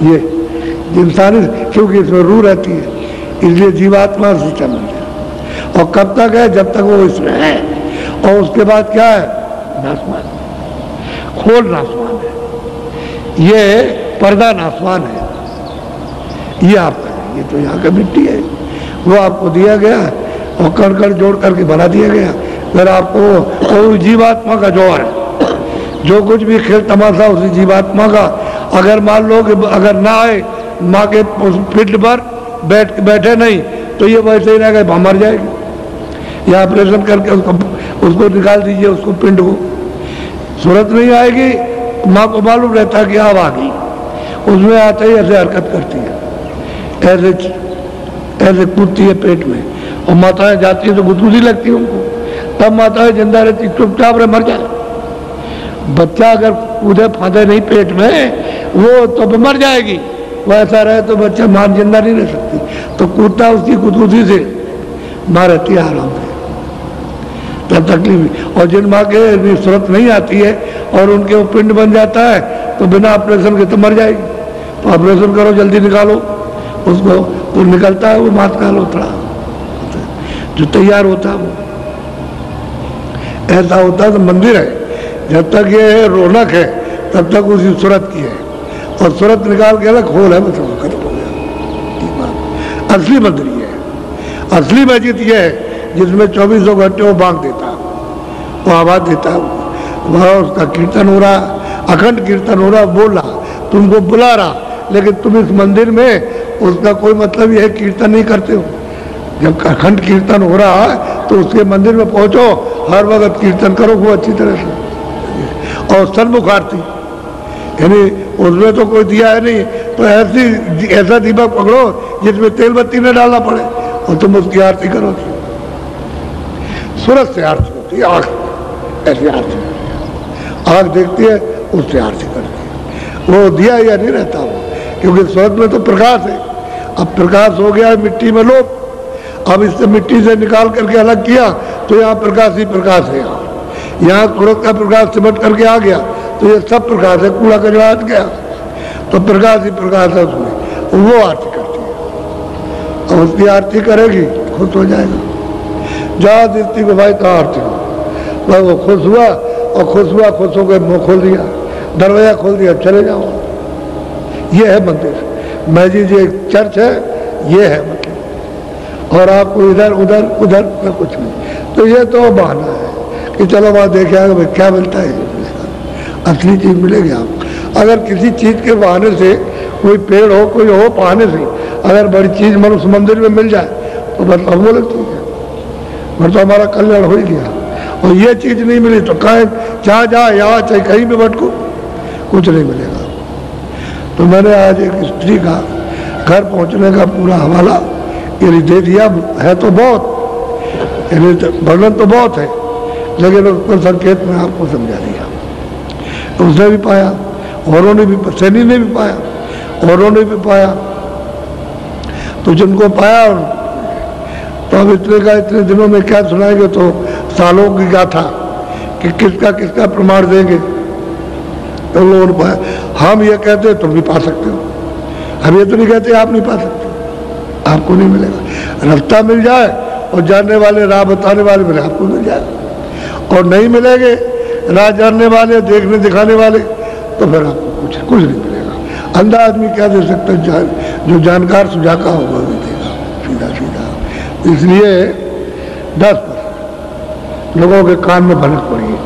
ये इंसानी, क्योंकि इसमें रूह रहती है, इसलिए जीवात्मा सच्चा मंदिर। और कब तक है? जब तक वो इसमें है। और उसके बाद क्या है? नासमान, खोल नासमान है, ये पर्दा नासमान है। ये आपका है, ये तो यहाँ का मिट्टी है, वो आपको दिया गया और कण कण जोड़ करके बना दिया गया। फिर आपको और जीवात्मा का जो है, जो कुछ भी खेल तमाशा उसी जीवात्मा का। अगर मान लो कि अगर ना आए माँ के पिंड पर बैठे नहीं तो ये वैसे ही रहेगा, मर जाएगी। या ऑपरेशन करके उसको निकाल दीजिए, उसको पिंड को, सूरत नहीं आएगी, माँ को मालूम रहता है कि अब आ गई, उसमें आते ही ऐसे हरकत करती है, ऐसे कूदती है पेट में, और माताएं जाती है तो गुदगुदी लगती है उनको, तब माताएं जिंदा रहती, चुपचाप रहे, मर जाए। बच्चा अगर कूदे फांदे नहीं पेट में, वो तो मर जाएगी। वैसा रहे तो बच्चा मां जिंदा नहीं रह सकती, तो कूदता उसकी गुदगुदी से माँ रहती है आराम से, तब तकलीफ। और जिन माँ के सूरत नहीं आती है और उनके वो पिंड बन जाता है तो बिना ऑपरेशन के तो मर जाएगी। तो ऑपरेशन करो, जल्दी निकालो उसको, तो निकलता है वो मात का लोथड़ा जो तैयार होता है, वो ऐसा होता है। तो मंदिर है, जब तक ये रौनक है तब तक उसी सूरत की है, और सूरत निकाल के अलग खोल है, मतलब खत्म हो गया। असली मंदिर ये है, असली मस्जिद ये है जिसमें 24 घंटे वो बांग देता है, वो आवाज देता है, वह उसका कीर्तन हो रहा, अखंड कीर्तन हो रहा, बोल रहा, तुमको बुला रहा, लेकिन तुम इस मंदिर में उसका कोई मतलब यह कीर्तन नहीं करते हो। जब अखंड कीर्तन हो रहा है तो उसके मंदिर में पहुंचो, हर वक्त कीर्तन करो वो अच्छी तरह से, और सन्मुख आरती, यानी उसमें तो कोई दिया है नहीं, तो ऐसा दीपक पकड़ो जिसमें तेल बत्ती न डालना पड़े, और तुम उसकी आरती करो। सूरज से आरती होती है, आँख ऐसी आरती, आँख देखती है उससे आरती करती है। वो दिया या नहीं रहता वो, क्योंकि सूरज में तो प्रकाश है। अब प्रकाश हो गया है मिट्टी में लोप, अब इससे मिट्टी से निकाल करके अलग किया तो यहाँ प्रकाश ही प्रकाश है। यहाँ सूरज का प्रकाश सिमट करके आ गया तो ये सब प्रकाश है, कूड़ा कचरा हट गया तो प्रकाश ही प्रकाश है उसमें। वो आरती करती है, और उसकी आरती करेगी खुश हो जाएगा। जहाँ दृष्टि को भाई कहाँ आरती हो, भाई वो खुश हुआ, और खुश हुआ, खुश हो गए, मुँह खोल दिया, दरवाजा खोल दिया, चले जाओ। ये है मंदिर, मस्जिद एक चर्च है, ये है मतलब। और आपको इधर उधर उधर कुछ नहीं, तो ये तो बहाना है कि चलो वहाँ देखे आगे भाई क्या मिलता है, असली चीज मिलेगी आपको। अगर किसी चीज के बहाने से, कोई पेड़ हो कोई हो बहाने से, अगर बड़ी चीज मनुष्य मंदिर में मिल जाए तो बस वो अलग चीज है, फिर तो हमारा कल्याण हो ही गया। और ये चीज नहीं मिली तो कहीं जहाँ जाए, यहाँ चाहे कहीं भी भटको, कुछ नहीं मिलेगा। तो मैंने आज एक स्त्री का घर पहुंचने का पूरा हवाला ये दे दिया है, तो बहुत वर्णन तो बहुत है, लेकिन उसको संकेत में आपको समझा दिया। तो उसने भी पाया, औरों ने भी, सैनी ने भी पाया, औरों ने भी पाया। तो जिनको पाया, तो अब इतने दिनों में क्या सुनाएंगे, तो सालों की गाथा कि किसका किसका प्रमाण देंगे। तो लोगों ने पाया। हम ये कहते हैं तुम भी पा सकते हो, हम ये तो नहीं कहते आप नहीं पा सकते, आपको नहीं मिलेगा। रास्ता मिल जाए और जानने वाले राह बताने वाले मिले आपको मिल जाए, और नहीं मिलेंगे राह जानने वाले देखने दिखाने वाले तो फिर आपको कुछ नहीं मिलेगा। अंधा आदमी क्या दे सकता है, जो जानकार सुझाका होगा वो देगा सीधा सीधा। इसलिए 10% लोगों के कान में भनक पड़ी है।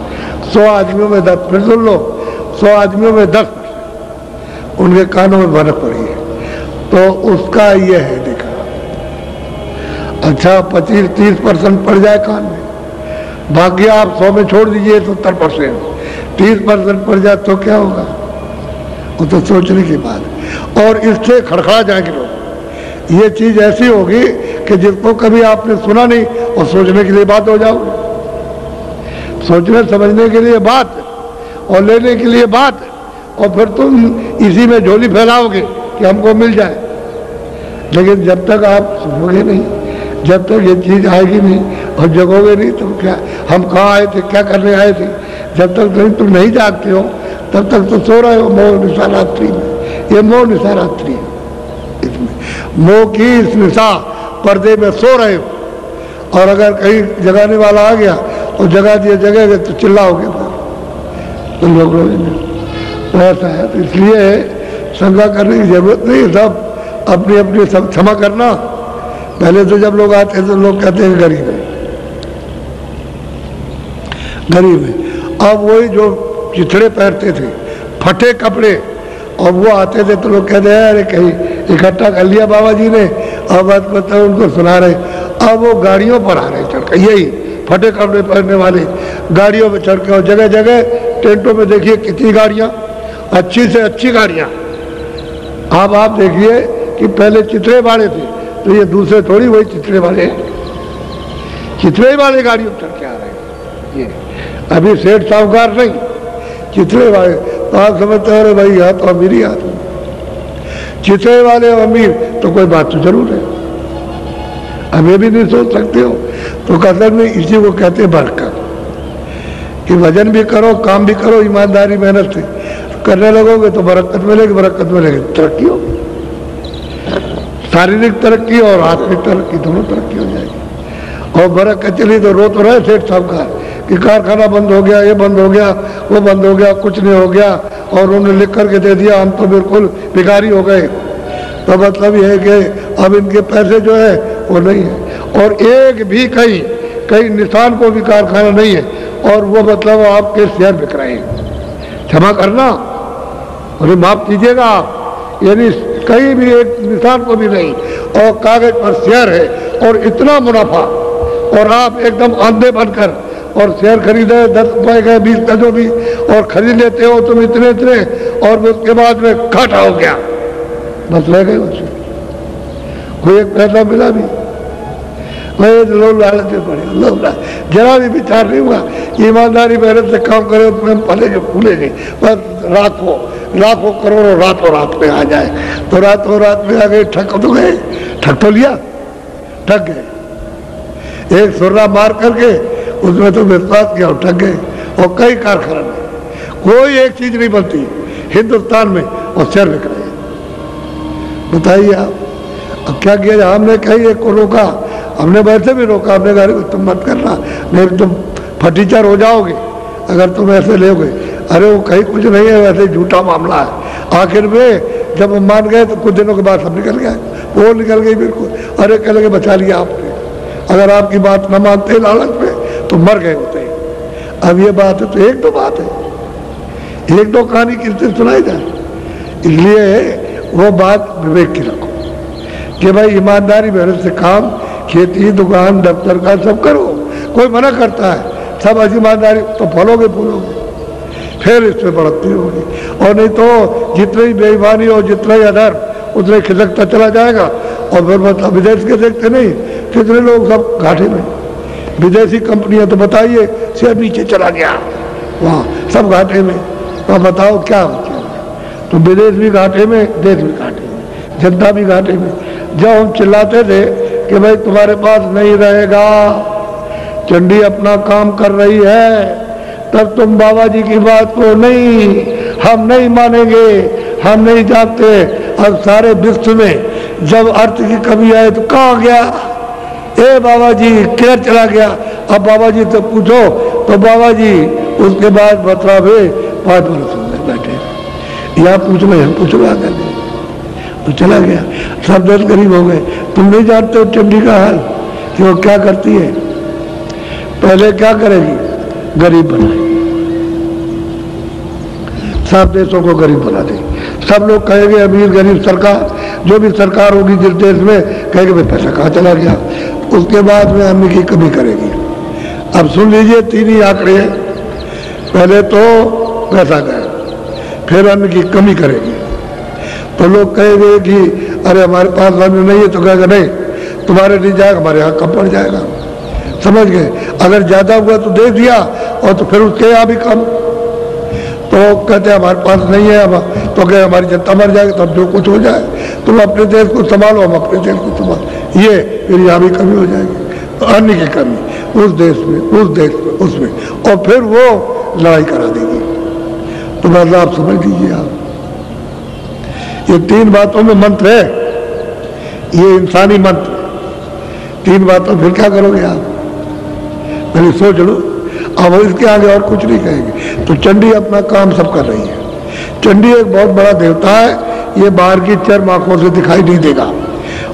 100 आदमियों में 10, फिर सुन लो, 100 आदमियों में 10% उनके कानों में भनक पड़ी है, तो उसका ये है देखा। अच्छा 25-30% पड़ जाए कान में, बाकी आप 100 में छोड़ दीजिए 70%, 30% पड़ जाए तो क्या होगा, वो तो सोचने की बात है। और इससे खड़खड़ा जाएंगे लोग। ये चीज ऐसी होगी कि जिसको कभी आपने सुना नहीं और सोचने के लिए बात हो जाओगे, सोचने समझने के लिए बात और लेने के लिए बात, और फिर तुम इसी में झोली फैलाओगे कि हमको मिल जाए। लेकिन जब तक आप सुनोगे नहीं, जब तक ये चीज आएगी नहीं और जगोगे नहीं, तो क्या हम कहाँ आए थे, क्या करने आए थे, जब तक तुम नहीं जागते हो तब तक तो सो रहे हो मोह निशारात्रि में। ये मोह निशारात्रि है, इसमें मोह की इस निशा पर्दे में सो रहे हो, और अगर कहीं जगाने वाला आ गया और जगा दिया जगह तो चिल्लाओगे तो लोग तो ऐसा है। तो इसलिए शंका करने की जरूरत नहीं है, सब अपनी अपनी सब क्षमा करना। पहले तो जब लोग आते तो लोग कहते हैं गरीब है, गरीब है। अब वही जो चिथड़े पहनते थे, फटे कपड़े, और वो आते थे तो लोग कहते हैं अरे कहीं इकट्ठा कर लिया बाबा जी ने, अब बात बताओ उनको सुना रहे। अब वो गाड़ियों पर आ रहे चढ़ कर, यही फटे कपड़े पहनने वाले गाड़ियों में चढ़ के, और जगह जगह टेंटों में देखिए कितनी गाड़ियाँ, अच्छी से अच्छी गाड़ियाँ। अब आप देखिए कि पहले चिथड़े वाले थे, तो ये दूसरे थोड़ी वही चिथड़े वाले हैं, चिथड़े वाले गाड़ियों पर चढ़ के आ रहे हैं। ये अभी सेठ साहूकार नहीं, चिथड़े वाले। तो आप समझते हो अरे भाई यहाँ तो अमीरी आदमी, चिथड़े वाले अमीर तो कोई बात तो जरूर है, अब ये भी नहीं सोच सकते हो। तो कसर में इसी को कहते हैं बरकत, कि वजन भी करो, काम भी करो, ईमानदारी मेहनत से करने लगोगे तो बरकत मिलेगी, बरकत मिलेगी तरक्की होगी, शारीरिक तरक्की और आत्मिक तरक्की दोनों तरक्की हो जाएगी। और बरकत चली तो रो तो रहे सेठ साहब का कि कारखाना बंद हो गया, ये बंद हो गया, वो बंद हो गया, कुछ नहीं हो गया, और उन्होंने लिख करके दे दिया हम तो बिल्कुल भिखारी हो गए। तो मतलब ये है कि अब इनके पैसे जो है वो नहीं है, और एक भी कहीं निशान को भी कारखाना नहीं है, और वो मतलब आपके शेयर बिक रहे हैं। क्षमा करना और माफ कीजिएगा आप, यानी कहीं भी एक निशान को भी नहीं, और कागज पर शेयर है और इतना मुनाफा, और आप एकदम अंधे बनकर और शेयर खरीदे 10 रुपए के 20 पैसों भी, और खरीद लेते हो तुम इतने, और उसके बाद में घाटा हो गया, बस ले गए उससे, कोई एक पैसा मिला भी। लोग लालच में पड़े, लोग जरा भी विचार नहीं हुआ, ईमानदारी मेहनत से काम करे तो हम फलेंगे फूलेंगे, बस लाखों करोड़ों रातों रात में आ जाए, तो रातों रात में आ गए, ठग तो गए, ठग तो लिया, ठग गए, एक सुर्रा मार करके उसमें तो विश्वास किया और ठग गए। और कई कारखाना में कोई एक चीज नहीं बनती हिंदुस्तान में, और शेयर बिक रहे हैं। बताइए आप, अब क्या किया? हमने कहीं एक को रोका, हमने वैसे भी रोका, हमने गाड़ी को तुम मत करना, नहीं तुम फटीचर हो जाओगे अगर तुम ऐसे लोगे। अरे वो कहीं कुछ नहीं है, वैसे झूठा मामला है। आखिर में जब हम मान गए तो कुछ दिनों के बाद सब निकल गए, वो निकल गई बिल्कुल। अरे कह लगे बचा लिया आपने, अगर आपकी बात न मानते लालच में तो मर गए होते। अब ये बात है तो एक दो बात है, एक दो कहानी किससे सुनाई जाए। इसलिए वो बात विवेक की रखो कि भाई ईमानदारी मेहनत से काम, खेती, दुकान, दफ्तर का सब करो। कोई मना करता है, सब ईमानदारी तो फलोगे फूलोगे, फिर इसमें बढ़ती होगी। और नहीं तो जितनी बेईमानी हो, जितना ही अधर, उतने खिसकता चला जाएगा। और फिर मतलब विदेश के देखते नहीं कितने लोग सब घाटे में, विदेशी कंपनियां तो बताइए शेयर नीचे चला गया, वहाँ सब घाटे में। तो बताओ क्या होता है? तो विदेश भी घाटे में, देश भी घाटे में, जनता भी घाटे में। जब हम चिल्लाते थे कि भाई तुम्हारे पास नहीं रहेगा, चंडी अपना काम कर रही है, तब तुम बाबा जी की बात को नहीं हम नहीं मानेंगे, हम नहीं जानते। अब सारे विश्व में जब अर्थ की कमी आए तो कहाँ गया, ए बाबा जी किधर चला गया। अब बाबा जी से पूछो तो बाबा जी उसके बाद मथुरा में 5 वर्ष हो गए बैठे, यहाँ पूछ लो यहाँ पूछ लो आकर तो चला गया। सब दस गरीब हो गए। तुम नहीं जानते हो चंडी का हाल कि वो क्या करती है। पहले क्या करेगी, गरीब बनाएगी, सब देशों को गरीब बना देगी। सब लोग कहेंगे अमीर गरीब सरकार, जो भी सरकार होगी जिस देश में, कहेंगे भाई पैसा कहाँ चला गया। उसके बाद में अन्न की कमी करेगी। अब सुन लीजिए 3 ही आंकड़े हैं। पहले तो पैसा गया, फिर अन्न की कमी करेगी। तो लोग कहेंगे कि अरे हमारे पास अन्न नहीं है, तो कहेगा नहीं तुम्हारे नहीं जाएगा, हमारे यहाँ कम पड़ जाएगा। समझ गए। अगर ज्यादा हुआ तो दे दिया और तो फिर उसके यहाँ भी कम। तो कहते हैं हमारे पास नहीं है, अब तो कहे हमारी जनता मर जाएगी, तब जो कुछ हो जाए तुम अपने देश को संभालो, हम अपने देश को संभालो, ये फिर यहाँ भी कमी हो जाएगी। तो अन्न की कमी उस देश में, उस देश में, उसमें, और फिर वो लड़ाई करा देगी। तो बस आप समझ लीजिए। आप ये 3 बातों में मंत्र है, ये इंसानी मंत्र। 3 बातों फिर क्या करोगे आप, पहले सोच लो। अब इसके आगे और कुछ नहीं कहेंगे। तो चंडी अपना काम सब कर रही है। चंडी एक बहुत बड़ा देवता है, ये बाहर की चर्म आंखों से दिखाई नहीं देगा,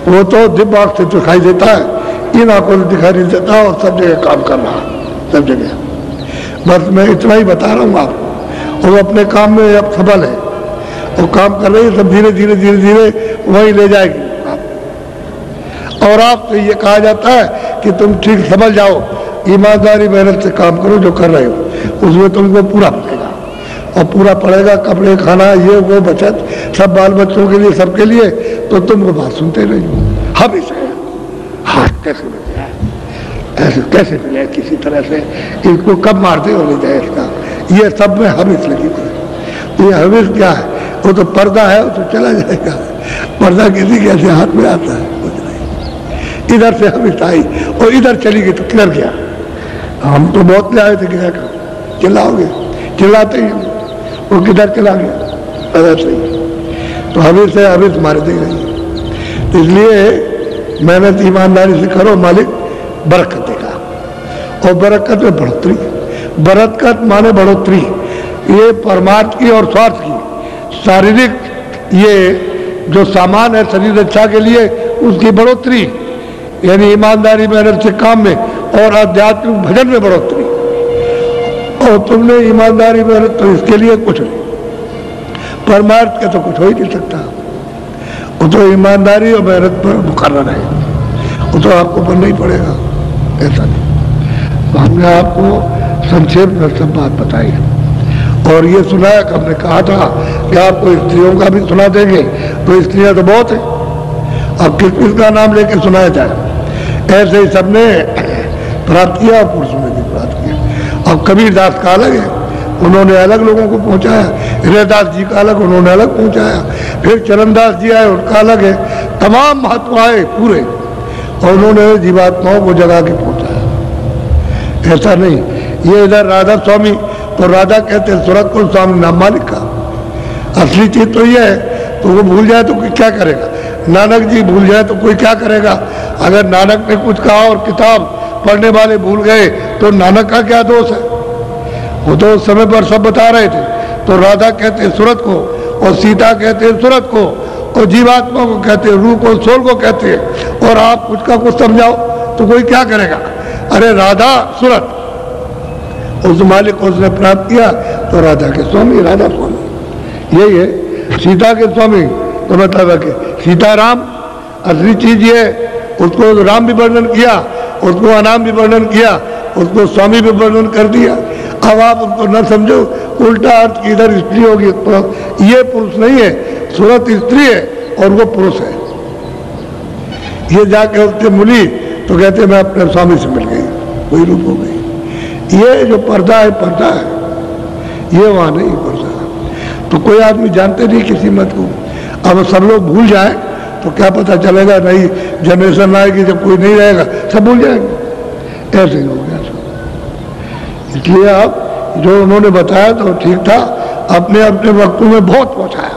वो तो दिव्य आंख से दिखाई देता है, इन आंखों से दिखाई नहीं देता, और सब जगह काम कर रहा है, सब जगह। बस मैं इतना ही बता रहा हूँ आपको। वो अपने काम में अब सफल है, वो काम कर रही है, सब धीरे धीरे धीरे धीरे वहीं ले जाएगी आप। और आपसे ये कहा जाता है कि तुम ठीक समझ जाओ, ईमानदारी मेहनत से काम करो, जो कर रहे हो उसमें तुमको पूरा पड़ेगा। और पूरा पड़ेगा, कपड़े खाना ये वो बचत सब बाल बच्चों के लिए, सबके लिए। तो तुम वो बात सुनते नहीं हो। हम इसे हाथ कैसे मिल जाए, ऐसे कैसे मिले किसी तरह से, इसको कब मारते हो ले जाए इसका, ये सब में हविस लगी थी। ये हविस क्या है, वो तो पर्दा है, वो तो चला जाएगा। पर्दा किसी के ऐसे हाथ में आता है, इधर से हविस आई और इधर चली गई तो किधर गया। हम तो बहुत ले आए थे, गया कहाँ, चिल्लाओगे, चिल्लाते ही वो किधर चला गया, ऐसे ही। तो हविस से हविस मार दी गई। तो इसलिए मेहनत ईमानदारी से करो, मालिक बरकत देगा। और बरकत में बढ़ोतरी, बरकत माने बढ़ोतरी, ये परमार्थ की और स्वार्थ की, शारीरिक ये जो सामान है शरीर रक्षा के लिए, उसकी बढ़ोतरी, यानी ईमानदारी मेहनत से काम में, और आध्यात्मिक भजन में बढ़ोतरी। और तुमने ईमानदारी मेहनत तो इसके लिए कुछ नहीं, परमार्थ के तो कुछ हो ही नहीं सकता। वो तो ईमानदारी और मेहनत पर मुकर्रर है, वो तो आपको बनना ही पड़ेगा, ऐसा नहीं। तो हमने आपको संक्षेप में सब बात बताई और ये सुनाया कि हमने कहा था कि आपको स्त्रियों का भी सुना देंगे, तो स्त्रियां तो बहुत है, अब किस किस का नाम लेके सुनाया जाए। ऐसे ही सबने प्राप्त किया और पुरुषों ने भी प्राप्त किया। अब कबीरदास का अलग है, उन्होंने अलग लोगों को पहुंचाया, हृदयदास जी का अलग, उन्होंने अलग पहुंचाया, फिर चरणदास जी आए, उनका अलग है। तमाम महत्व आए पूरे, और उन्होंने जीवात्माओं को जगा के पहुंचाया। ऐसा नहीं, ये इधर राधा स्वामी, तो राधा कहते हैं सूरत को स्वामी नाम मालिक का। असली चीज तो ये है, तो वो भूल जाए तो कोई क्या करेगा। नानक जी भूल जाए तो कोई क्या करेगा। अगर नानक ने कुछ कहा और किताब पढ़ने वाले भूल गए तो नानक का क्या दोष है। वो तो उस समय पर सब बता रहे थे। तो राधा कहते हैं सूरत को, और सीता कहते हैं सूरत को, और जीवात्मा को कहते हैं रूह को, सोल को कहते हैं। और आप कुछ का कुछ समझाओ तो कोई क्या करेगा। अरे राधा सूरत, उस मालिक को उसने प्राप्त किया तो राधा के स्वामी, राधा स्वामी यही है। सीता के स्वामी तो मतलब है कि सीताराम असली चीज ये, उसको राम भी वर्णन किया, उसको अनाम भी वर्णन किया, उसको स्वामी भी वर्णन कर दिया। अब आप उसको न समझो, उल्टा अर्थ की इधर स्त्री होगी, तो ये पुरुष नहीं है, सूरत स्त्री है और वो पुरुष है। ये जाके उसके मुनि तो कहते मैं अपने स्वामी से मिल गई, वही रूप हो गई। ये जो पर्दा है, पर्दा है, ये वहां नहीं पर्दा। तो कोई आदमी जानते नहीं किसी मत को। अब सब लोग भूल जाए तो क्या पता चलेगा, नई जनरेशन आएगी जब कोई नहीं रहेगा सब भूल जाएंगे। ऐसे ही हो गया सब। इसलिए आप जो उन्होंने बताया तो ठीक था, अपने अपने वक्तों में बहुत पहुंचाया,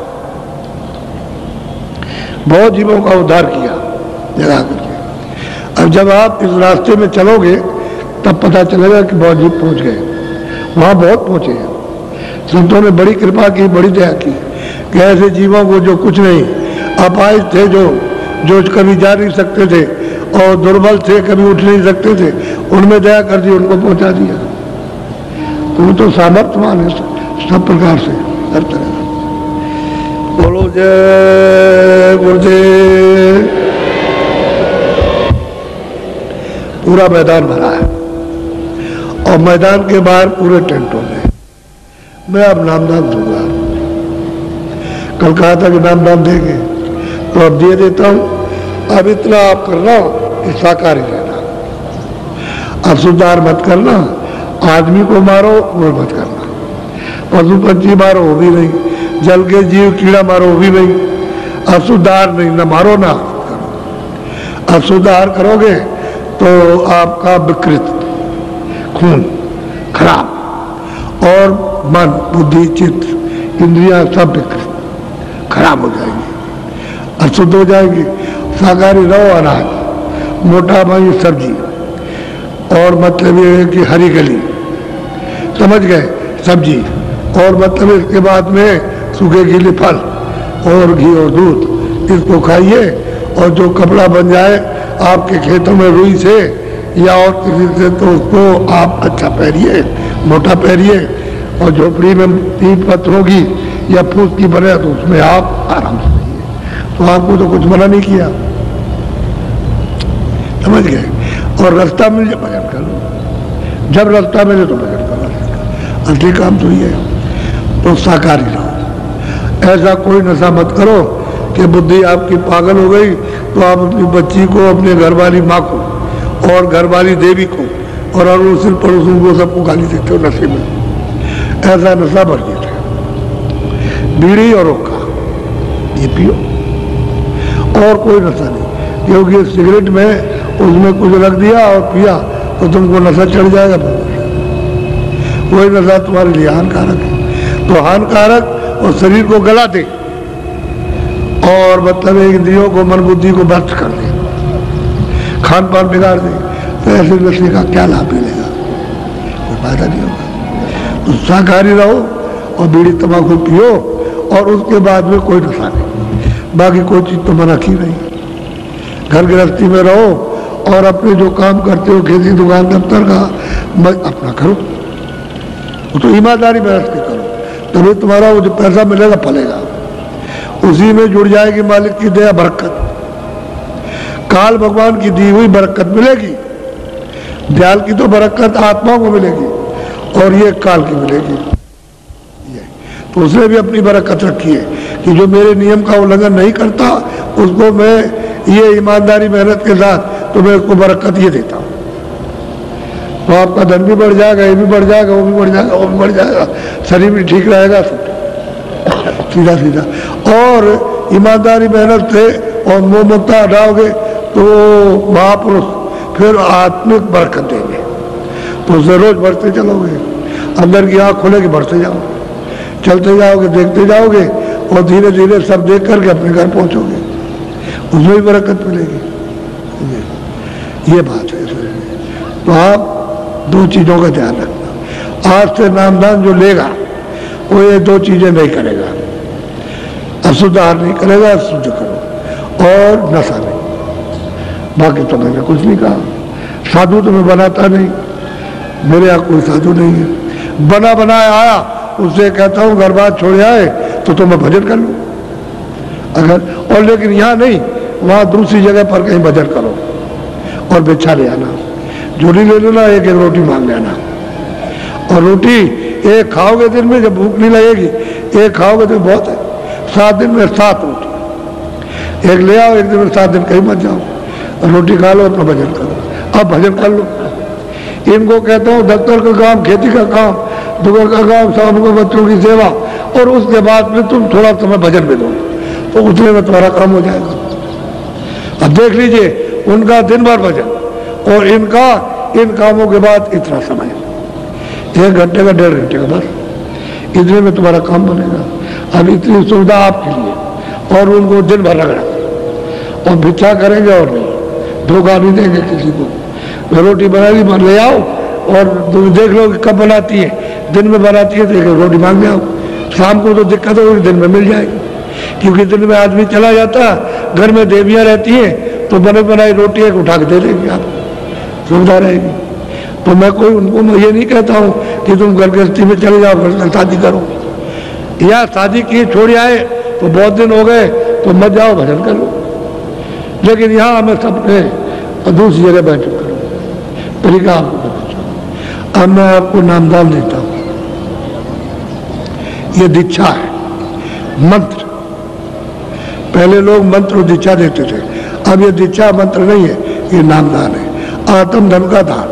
बहुत जीवों का उद्धार किया जगा करके। अब जब आप इस रास्ते में चलोगे तब पता चलेगा कि बहुत जीव पहुंच गए, वहां बहुत पहुंचे हैं। संतों ने बड़ी कृपा की, बड़ी दया की कि ऐसे जीवों को जो कुछ नहीं, अपाहिज थे, जो कभी जा नहीं सकते थे और दुर्बल थे, कभी उठ नहीं सकते थे, उनमें दया कर दी, उनको पहुंचा दिया। तो वो तो सामर्थ्यवान है सब प्रकार से, हर तरह। बोलो जय गुरुदेव। पूरा मैदान भरा है और मैदान के बाहर पूरे टेंटों में मैं अब नामदान दूंगा। कल कहा था कि नामदान देंगे, तो अब दे देता हूं। अब इतना आप करना कि शाकाहारी रहना, अब सुधार मत करना, आदमी को मारो वो मत करना, पशु पंछी मारो वो भी नहीं, जल के जीव कीड़ा मारो वो भी नहीं, असुधार नहीं, न मारो ना करो। असुधार करोगे तो आपका विकृत खून खराब और मन बुद्धि चित्त इंद्रियां सब विकृत खराब हो जाएंगी, अशुद्ध हो जाएंगी। शाकाहारी रहो, अनाज मोटा भाई सब्जी, और मतलब ये है कि हरी गली, समझ गए, सब्जी, और मतलब इसके बाद में सूखे गीले फल और घी और दूध, इसको खाइए। और जो कपड़ा बन जाए आपके खेतों में रुई से या और किसी से, तो उसको आप अच्छा पहनिए, मोटा पहनिए। और झोपड़ी में 3 पत्थरों की या फूस की बने तो उसमें आप आराम से रहिए। तो आपको तो कुछ मना नहीं किया, समझ गए। और रास्ता मिल जाए भजन कर लो, जब रास्ता मिले तो भजन करो, असली काम तो ये है। तो शाकाहारी रहो, ऐसा कोई नशा मत करो कि बुद्धि आपकी पागल हो गई तो आप अपनी बच्ची को, अपने घरवाली माँ को और घरवाली देवी को और अड़ोसी पड़ोसियों को सबको गाली देते हो नशे में। ऐसा नशा वर्जित है। बीड़ी और हुक्का ये पियो, और कोई नशा नहीं, क्योंकि सिगरेट में उसमें कुछ रख दिया और पिया तो तुमको नशा चढ़ जाएगा। कोई नशा तुम्हारे लिए हानिकारक है, तो हानिकारक और शरीर को गला दे और मतलब इंद्रियों को, मन बुद्धि को भ्रष्ट कर दे, खान पान बिगाड़ दे, तो ऐसे नशे का क्या लाभ मिलेगा, कोई फायदा नहीं होगा। तो शाकाहारी रहो और बीड़ी तंबाकू पियो और उसके बाद में कोई नशा नहीं, बाकी कोई चीज तो मना की नहीं। घर गृहस्थी में रहो और अपने जो काम करते हो, खेती दुकान दफ्तर का, अपना करो, वो तो ईमानदारी मेहनत के करो, तभी तुम्हारा वो जो पैसा मिलेगा फलेगा, उसी में जुड़ जाएगी मालिक की दया बरकत। काल भगवान की दी हुई बरकत मिलेगी, दयाल की तो बरकत आत्मा को मिलेगी और ये काल की मिलेगी। तो उसने भी अपनी बरकत रखी है कि जो मेरे नियम का उल्लंघन नहीं करता उसको मैं ये ईमानदारी मेहनत के साथ तो मैं उसको बरकत ये देता हूँ। तो आपका धन भी बढ़ जाएगा, ये भी बढ़ जाएगा, वो भी बढ़ जाएगा, वो भी बढ़ जाएगा, शरीर भी ठीक रहेगा, सीधा सीधा। और ईमानदारी मेहनत से और मोह ममता हटाओगे तो महापुरुष फिर आत्मिक बरकत देंगे। तो उसे रोज बढ़ते चलोगे, अंदर की आँख खोलेगी, बढ़ते जाओगे, चलते जाओगे, देखते जाओगे और धीरे धीरे सब देख करके अपने घर पहुंचोगे, उसमें भी बरकत मिलेगी। ये बात है। तो आप 2 चीजों का ध्यान रखना। आज से नामदान जो लेगा वो ये 2 चीजें नहीं करेगा, अशुद्ध आहार नहीं करेगा, शुद्ध करो और नशा नहीं। बाकी तो मैंने कुछ नहीं कहा। साधु तो मैं बनाता नहीं, मेरे यहाँ कोई साधु नहीं है। बना बनाया आया उससे कहता हूँ घर बार छोड़ आए तो मैं भजन कर लूँ अगर, और लेकिन यहाँ नहीं, वहाँ दूसरी जगह पर कहीं भजन करो और बिछा ले आना, झोली ले लेना, एक रोटी मांग लेना। और रोटी एक खाओगे दिन में, जब भूख नहीं लगेगी एक खाओगे तो बहुत है। 7 दिन में 7 रोटी एक ले आओ, एक दिन में 7 दिन कहीं मत जाओ, रोटी खा लो, अपना भजन करो। अब भजन कर लो। इनको कहता हूँ दफ्तर का काम, खेती का काम, दुकान का काम, शाम को बच्चों की सेवा, और उसके बाद में तुम थोड़ा समय भजन में दो तो उतने में तुम्हारा काम हो जाएगा। अब देख लीजिए उनका दिन भर भजन और इनका इन कामों के बाद इतना समय, 1 घंटे का 1.5 घंटे का बस। इतने में तुम्हारा काम बनेगा। अब इतनी सुविधा आपके लिए, और उनको दिन भर रगड़ा और भिक्षा करेंगे और नहीं, धोखा नहीं देंगे किसी को। रोटी बनाई ले आओ और तुम देख लो कि कब बनाती है, दिन में बनाती है तो रोटी मांग ले आओ, शाम को तो दिक्कत होगी, दिन में मिल जाएगी। क्योंकि दिन में आदमी चला जाता, घर में देवियाँ रहती हैं तो बने बनाई रोटी एक उठा के दे देंगे, आप सुविधा रहेगी। तो मैं कोई उनको मैं ये नहीं कहता हूँ कि तुम घर गृहस्थी में चले जाओ, घर शादी करो, या शादी की छोड़ आए तो बहुत दिन हो गए तो मत जाओ, भजन कर लो। लेकिन यहाँ मैं सबने दूसरी जगह बैठक करूँ, तरीका आपको बताता। अब मैं आपको नामदान देता हूँ, ये दीक्षा है, मंत्र। पहले लोग मंत्र और दीक्षा देते थे, अब ये दीक्षा मंत्र नहीं है, ये नामदान है, आत्म धन का दान।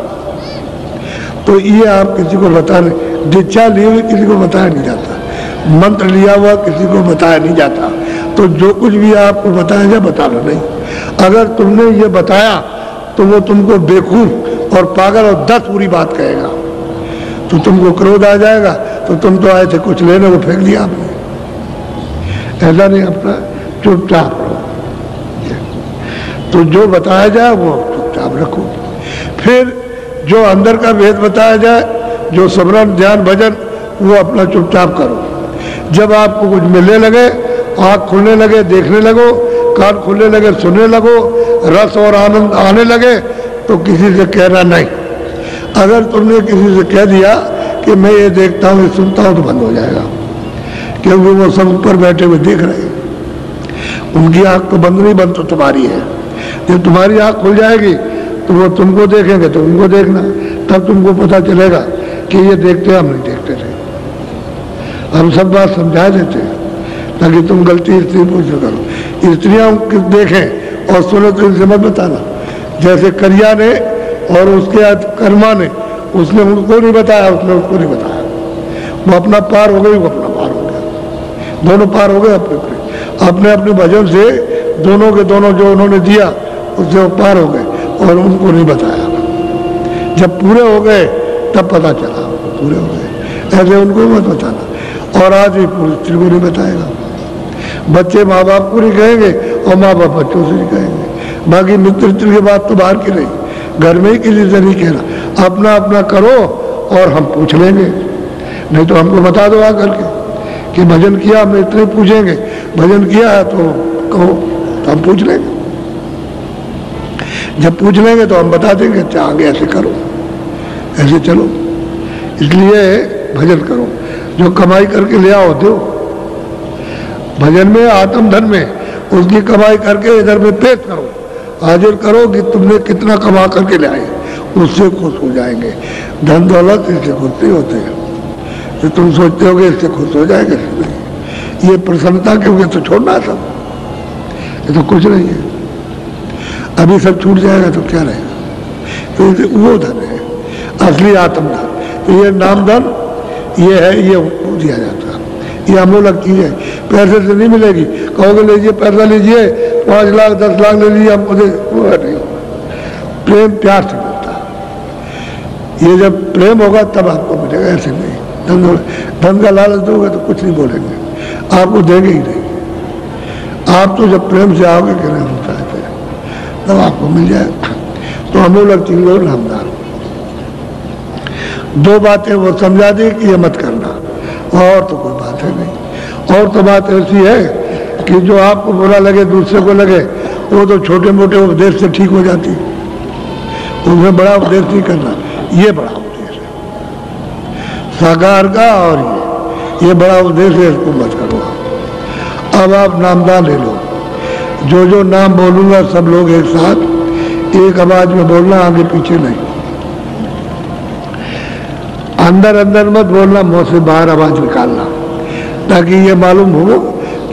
तो ये आप किसी को बताने, दीक्षा ली हुई किसी को बताया नहीं जाता, मंत्र लिया हुआ किसी को बताया नहीं जाता। तो जो कुछ भी आपको बताया जाए बताना नहीं। अगर तुमने ये बताया तो वो तुमको बेवकूफ और पागल और 10 बुरी बात कहेगा, तो तुमको क्रोध आ जाएगा। तो तुम तो आए थे कुछ लेने, को फेंक दिया आपने। ऐसा नहीं, अपना चुपचाप रहो। तो जो बताया जाए वो चुपचाप रखो। फिर जो अंदर का भेद बताया जाए, जो स्मरण ध्यान भजन, वो अपना चुपचाप करो। जब आपको कुछ मिलने लगे, आँख खुलने लगे देखने लगो, कान खुलने लगे सुनने लगो, रस और आनंद आने लगे, तो किसी से कहना नहीं। अगर तुमने किसी से कह दिया कि मैं ये देखता हूँ ये सुनता हूँ, तो बंद हो जाएगा, क्योंकि वो सब ऊपर बैठे हुए देख रहे हैं। उनकी आँख तो बंद नहीं, बंद तो तुम्हारी है। जब तुम्हारी आँख खुल जाएगी तो वो तुमको देखेंगे, तो उनको देखना, तब तुमको पता चलेगा कि ये देखते हम नहीं देखते थे। हम सब बात समझा देते हैं ताकि तुम गलती स्त्री पूछ करो। स्त्रियाँ देखें और सुनो तो इनसे मत बताना। जैसे करिया ने और उसके बाद कर्मा ने, उसने उनको नहीं बताया, उसने उसको नहीं बताया। वो अपना पार हो गई, वो अपना पार हो गया, दोनों पार हो गए अपने अपने भजन से। दोनों के दोनों जो उन्होंने दिया उससे वो पार हो गए, और उनको नहीं बताया। जब पूरे हो गए तब पता चला पूरे हो गए। ऐसे उनको मत बताना। और आज भी पूरी स्त्री को नहीं बताएगा। बच्चे माँ बाप को नहीं कहेंगे और माँ बाप बच्चों से नहीं कहेंगे। बाकी मित्र की बात तो बाहर की रही, घर में ही किसी से नहीं कहना। अपना अपना करो और हम पूछ लेंगे, नहीं तो हमको बता दो आकर के कि भजन किया, हम इतने पूछेंगे, भजन किया है तो कहो, तो हम पूछ लेंगे। जब पूछ लेंगे तो हम बता देंगे, अच्छा आगे ऐसे करो, ऐसे चलो। इसलिए भजन करो, जो कमाई करके ले आओ दो। भजन में, आत्म धन में, उसकी कमाई करके इधर में पेश करो, हाजिर करो कि तुमने कितना कमा करके ले आए, उससे खुश हो जाएंगे। धन दौलत इससे खुश नहीं होते हैं, तो तुम सोचते होगे इससे खुश हो जाएगा, नहीं। ये प्रसन्नता क्योंकि तो छोड़ना सब, ये तो कुछ नहीं है। अभी सब छूट जाएगा तो क्या रहेगा। तो वो धन है असली आत्म धन। तो ये नाम धन ये है, ये दिया जाता है, ये अमूलक चीज है, पैसे से नहीं मिलेगी। कहोगे लीजिए पैसा लीजिए, 5 लाख 10 लाख ले लीजिए, हमको नहीं। प्रेम प्यार से मिलता है। ये जब प्रेम होगा तब आपको मिलेगा, ऐसे नहीं। धन का लालच दोगे तो कुछ नहीं बोलेंगे, आपको देंगे ही नहीं। आप तो जब प्रेम से आओगे कि नहीं होता है तब आपको मिल जाएगा। तो अमूलक चीज लो नामदान। 2 बातें वो समझा दी कि ये मत करना, और तो कोई बात है नहीं। और तो बात ऐसी है कि जो आपको बुरा लगे दूसरे को लगे, वो तो छोटे मोटे उपदेश से ठीक हो जाती, उसमें बड़ा उपदेश नहीं करना। ये बड़ा उपदेश है साकार का, और ये बड़ा उपदेश है, इसको मत करो। अब आप नामदान ले लो। जो नाम बोलूंगा सब लोग एक साथ एक आवाज में बोलना, आगे पीछे नहीं। अंदर अंदर मत बोलना, मुंह से बाहर आवाज निकालना, ताकि ये मालूम हो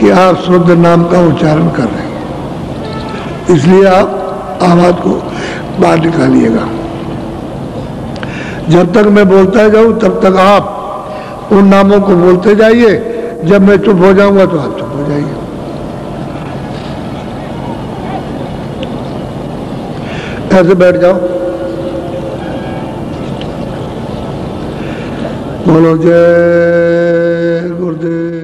कि आप शुद्ध नाम का उच्चारण कर रहे हैं। इसलिए आप आवाज को बाहर निकालिएगा। जब तक मैं बोलता जाऊं तब तक आप उन नामों को बोलते जाइए। जब मैं चुप हो जाऊंगा तो आप चुप हो जाइए। ऐसे बैठ जाओ, बोलो जय गुरुदेव।